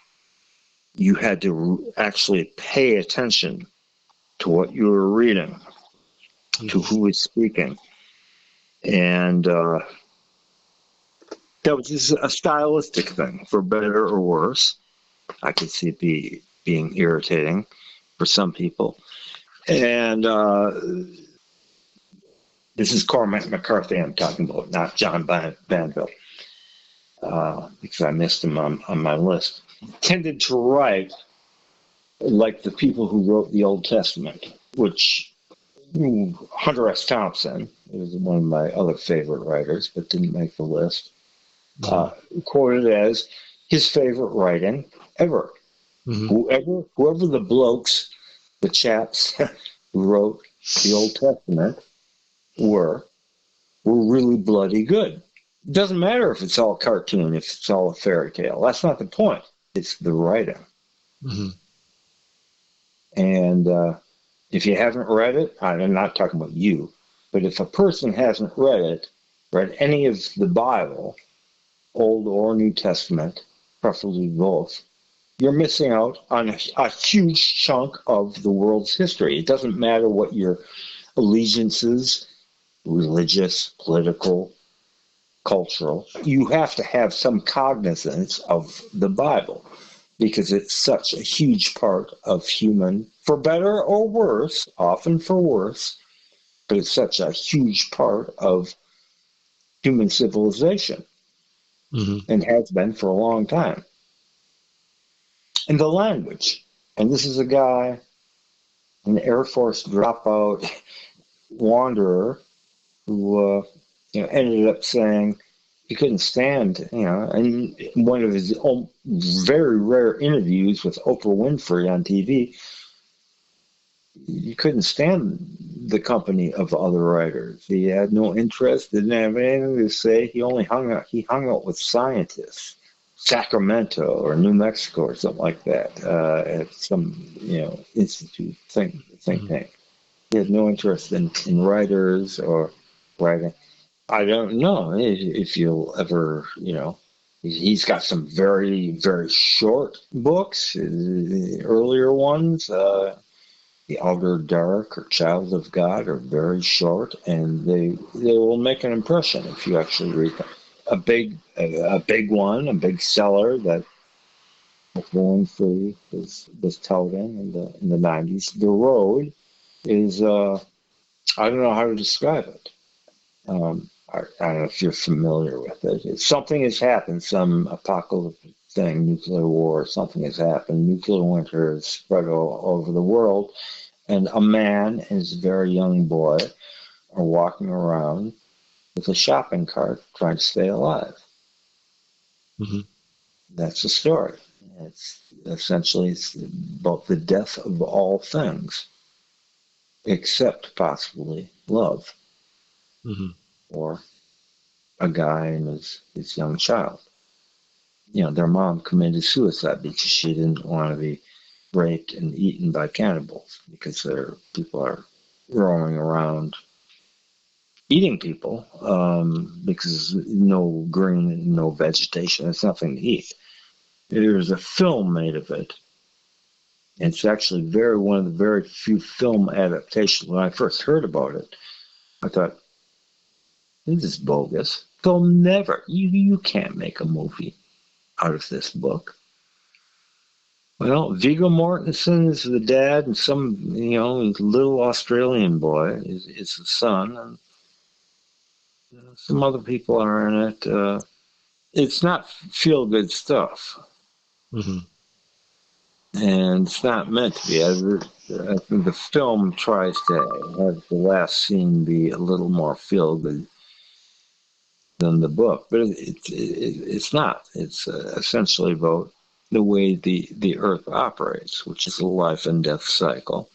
You had to actually pay attention to what you were reading, to Hmm. who was speaking. And that was just a stylistic thing, for better or worse. I could see it being irritating for some people. And this is Cormac McCarthy I'm talking about, not John Banville, because I missed him on my list. Tended to write like the people who wrote the Old Testament, which Hunter S. Thompson is one of my other favorite writers, but didn't make the list. Hmm. Quoted as his favorite writing ever. Hmm. Whoever the blokes, the chaps who wrote the Old Testament were really bloody good. It doesn't matter if it's all cartoon, if it's all a fairy tale. That's not the point. It's the writing. Hmm. And if you haven't read it, I'm not talking about you, but if a person hasn't read any of the Bible, Old or New Testament, preferably both, you're missing out on a huge chunk of the world's history. It doesn't matter what your allegiances, religious, political, cultural. You have to have some cognizance of the Bible because it's such a huge part of human, for better or worse, often for worse, but it's such a huge part of human civilization Hmm. and has been for a long time. And the language. And this is a guy, an Air Force dropout wanderer who ended up saying he couldn't stand, in one of his very rare interviews with Oprah Winfrey on TV, he couldn't stand the company of other writers. He had no interest, didn't have anything to say. He hung out with scientists, Sacramento or New Mexico or something like that, at some institute think Hmm. tank. He had no interest in writers or writing. I don't know if you'll ever, he's got some very, very short books, the earlier ones, The Outer Dark or Child of God are very short, and they will make an impression if you actually read them. A big one, a big seller that Warren Free was touting in the 90s. The Road is I don't know how to describe it. I don't know if you're familiar with it. Something has happened, some apocalyptic thing, nuclear war, something has happened, nuclear winter has spread all over the world, and a man and his very young boy are walking around with a shopping cart trying to stay alive. Mm-hmm. That's the story. It's essentially about the death of all things, except possibly love, Mm-hmm. or a guy and his young child. You know, their mom committed suicide because she didn't want to be raped and eaten by cannibals, because their people are roaming around eating people, because no green, no vegetation, there's nothing to eat. There's a film made of it. It's actually one of the very few film adaptations. When I first heard about it, I thought, this is bogus. They'll never, you can't make a movie out of this book. Well, Viggo Mortensen is the dad, and some, little Australian boy is the son, and some other people are in it. It's not feel-good stuff, Mm-hmm. and it's not meant to be. I think the film tries to have the last scene be a little more feel-good than the book, but it's not. It's essentially about the way the Earth operates, which is a life and death cycle,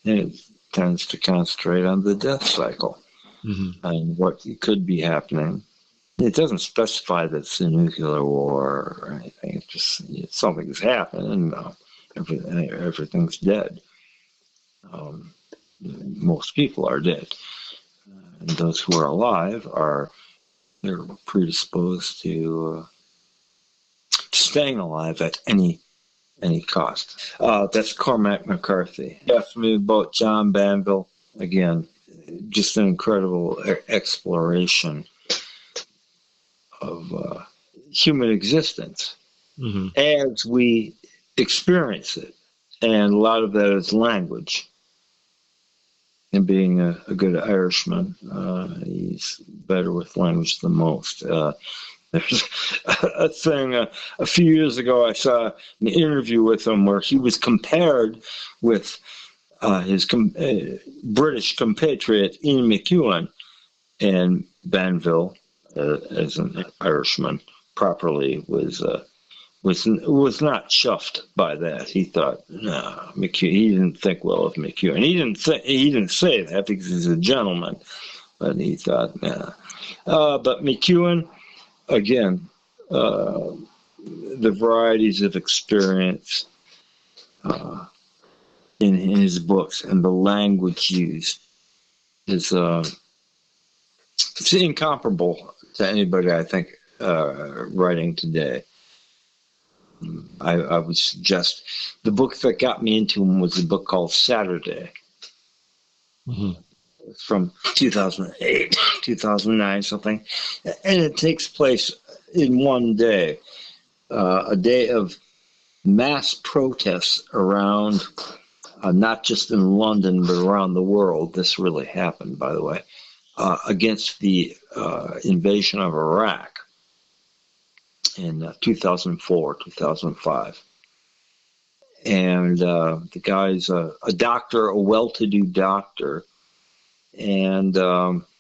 and it tends to concentrate on the death cycle Mm-hmm. and what could be happening. It doesn't specify that it's a nuclear war or anything. It's just something's happened and everything's dead. Um, Most people are dead, and those who are alive they're predisposed to staying alive at any cost. That's Cormac McCarthy. Asked me about John Banville. Again, just an incredible exploration of human existence Mm-hmm. as we experience it. And a lot of that is language. And being a good Irishman, he's better with language than most. There's a thing a few years ago, I saw an interview with him where he was compared with his British compatriot Ian McEwan, and Banville, as an Irishman, properly was not chuffed by that. He thought, no, McEwan. He didn't think well of McEwan. He didn't say that because he's a gentleman, but he thought, nah. But McEwan, again, the varieties of experience in his books and the language used is it's incomparable to anybody, I think, writing today. I would suggest the book that got me into him was a book called Saturday. Mm-hmm. It's from 2008, 2009, something. And it takes place in one day, a day of mass protests around, not just in London, but around the world. This really happened, by the way, against the invasion of Iraq in 2004, 2005. And the guy's a doctor, a well-to-do doctor, and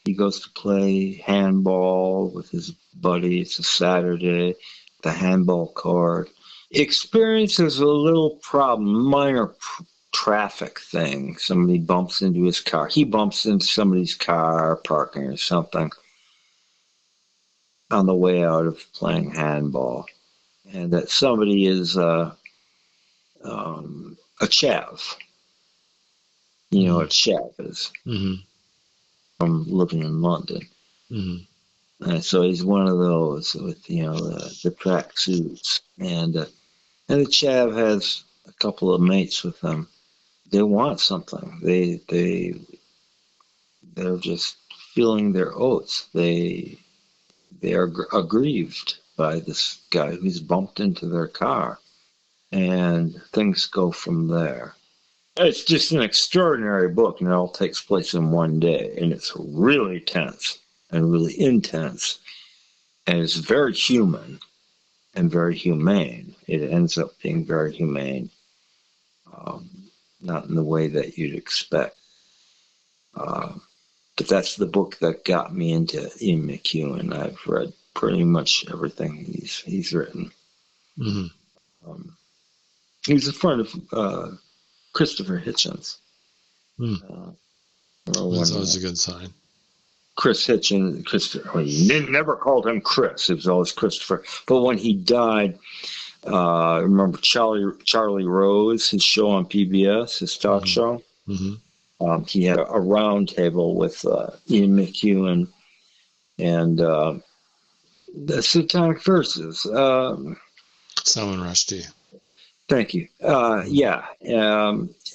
he goes to play handball with his buddy. It's a Saturday, the handball court. Experiences a little problem, minor traffic thing. Somebody bumps into his car. He bumps into somebody's car, parking or something, on the way out of playing handball. And that somebody is a chav. You know what chav is, Mm-hmm. from living in London. Mm-hmm. And so he's one of those with the track suits, and the chav has a couple of mates with them. They want something. They're just feeling their oats. They are aggrieved by this guy who's bumped into their car, and things go from there. It's just an extraordinary book, and it all takes place in one day, and it's really tense and really intense, and it's very human. and very humane. It ends up being very humane, not in the way that you'd expect. But that's the book that got me into Ian McEwan. I've read pretty much everything he's written. Mm-hmm. He's a friend of Christopher Hitchens. That's always a good sign. Chris Hitchens, Christopher, he never called him Chris. It was always Christopher. But when he died, remember Charlie Rose, his show on PBS, his talk show? Mm-hmm. He had a round table with Ian McEwan and the Satanic Verses. Salman Rushdie. Thank you. Yeah.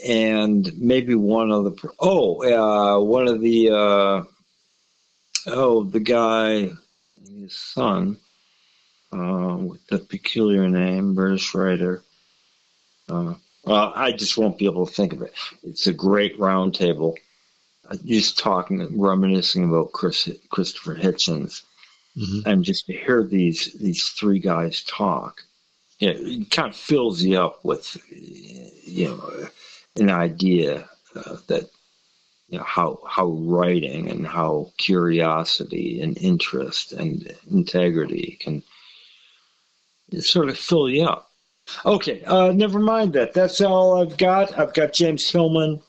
And maybe one other. One of the. The guy, his son, with the peculiar name, British writer. I just won't be able to think of it. It's a great round table. Just talking, reminiscing about Christopher Hitchens, and just to hear these three guys talk, it kind of fills you up with, an idea that how writing and how curiosity and interest and integrity can sort of fill you up. Okay, never mind that. That's all I've got. I've got James Hillman,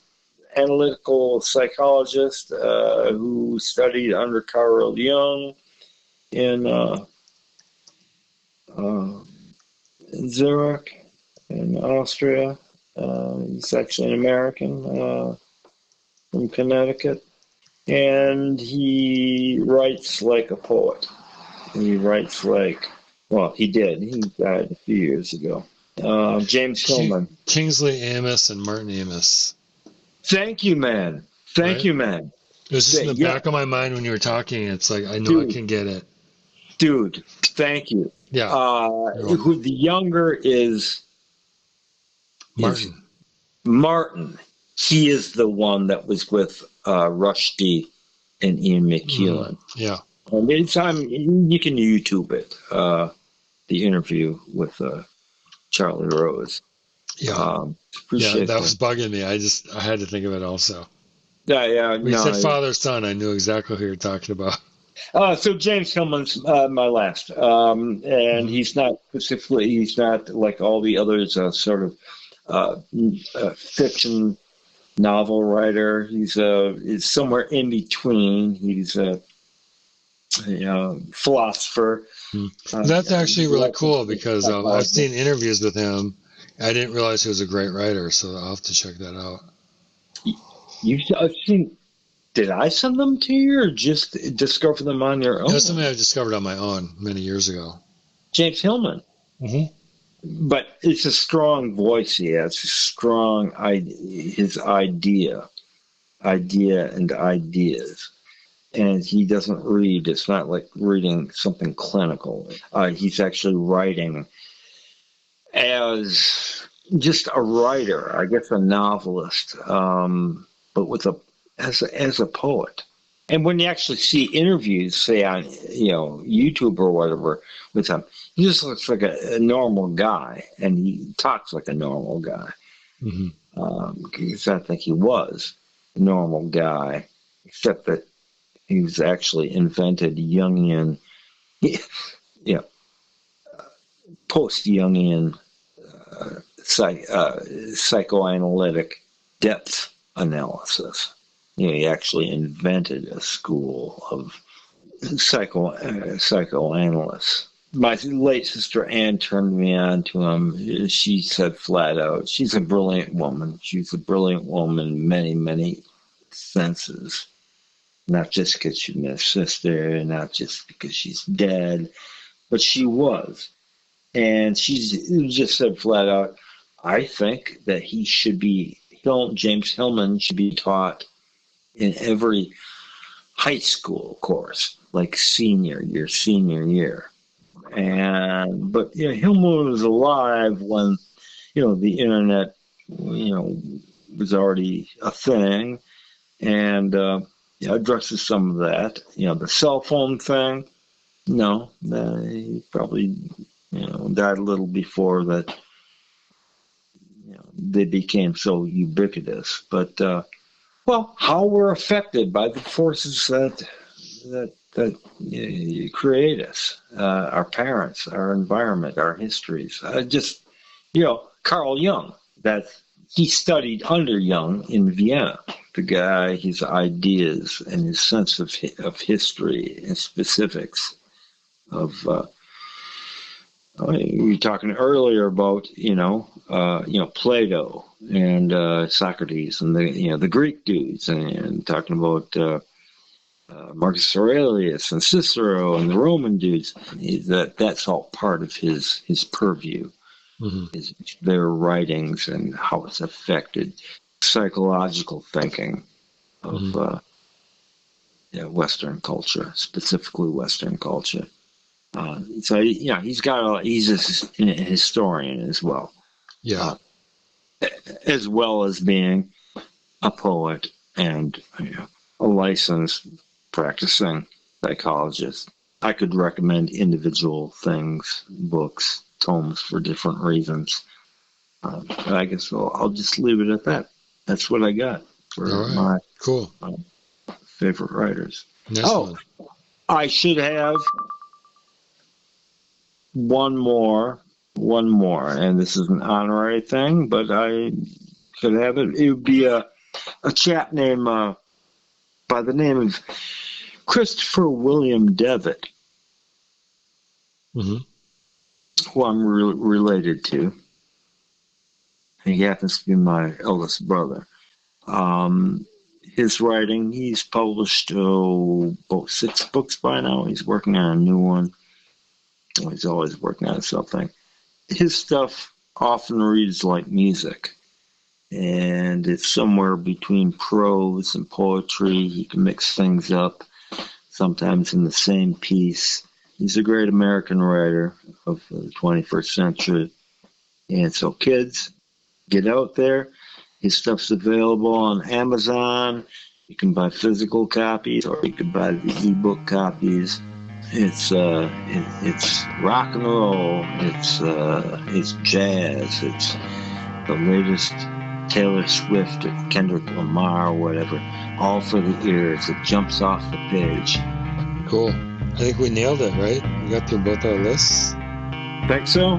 analytical psychologist who studied under Carl Jung in Zurich in Austria. He's actually an American from Connecticut. And he writes like a poet. He writes like, he did. He died a few years ago. James Hillman. Kingsley Amis and Martin Amis. Thank you, man. Thank you, man. It was just in the back of my mind when you were talking. It's like, I know I can get it. Dude, thank you. Yeah. Who the younger is Martin. Martin. He is the one that was with Rushdie and Ian McEwan. Yeah. And anytime you can YouTube it, the interview with Charlie Rose. Yeah. That was bugging me. I had to think of it also. Yeah. When you said father son, I knew exactly who you're talking about. So James Hillman's my last, and he's not specifically. He's not like all the others. Sort of fiction novel writer. He's somewhere in between. He's a philosopher. That's actually really cool because I've seen interviews with him. I didn't realize he was a great writer, so I'll have to check that out. I've seen. Did I send them to you, or just discover them on your own? That's something I discovered on my own many years ago. James Hillman. But it's a strong voice he has, strong his idea and ideas. And he doesn't read. It's not like reading something clinical. He's actually writing as just a writer, I guess a novelist, but as a poet. And when you actually see interviews, say on YouTube or whatever, with him, he just looks like a normal guy, and he talks like a normal guy. Because I think he was a normal guy, except that he's actually invented Jungian, post-Jungian psychoanalytic depth analysis. He actually invented a school of psychoanalysts. My late sister Anne turned me on to him. She said flat out, she's a brilliant woman. She's a brilliant woman in many, many senses. Not just because she's my sister, not just because she's dead, but she was. And she just said flat out, I think that James Hillman should be taught in every high school course, like senior year. But Hillman was alive when, the internet, was already a thing, and addresses some of that. The cell phone thing, no, he probably died a little before that. They became so ubiquitous. But how we're affected by the forces that create us, our parents, our environment, our histories. Carl Jung. He studied under Jung in Vienna. The guy, his ideas and his sense of history and specifics of. We were talking earlier about Plato and Socrates and the Greek dudes, and talking about Marcus Aurelius and Cicero and the Roman dudes. That's all part of his purview. Mm-hmm. Is their writings and how it's affected psychological thinking of Western culture, specifically Western culture. He's a historian as well. Yeah. As well as being a poet and a licensed practicing psychologist. I could recommend individual things, books, tomes for different reasons. I guess I'll just leave it at that. That's what I got for my cool favorite writers. Nice one. I should have one more, and this is an honorary thing, but I could have it. It would be a chap named by the name of Christopher William Devitt, mm-hmm. who I'm related to. He happens to be my eldest brother. His writing, he's published about 6 books by now. He's working on a new one. He's always working on something. His stuff often reads like music, and it's somewhere between prose and poetry. He can mix things up, sometimes in the same piece. He's a great American writer of the 21st century. And so, kids, get out there. His stuff's available on Amazon. You can buy physical copies, or you can buy the ebook copies. It's rock and roll. It's jazz. It's the latest Taylor Swift or Kendrick Lamar, whatever. All for the ears. It jumps off the page. Cool. I think we nailed it, right? We got through both our lists. Think so.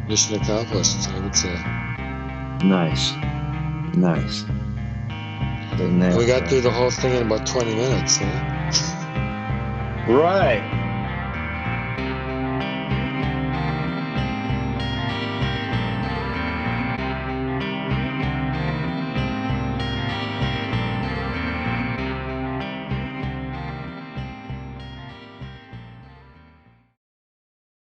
Mission accomplished, I would say. Nice. We got through the whole thing in about 20 minutes, huh? Right.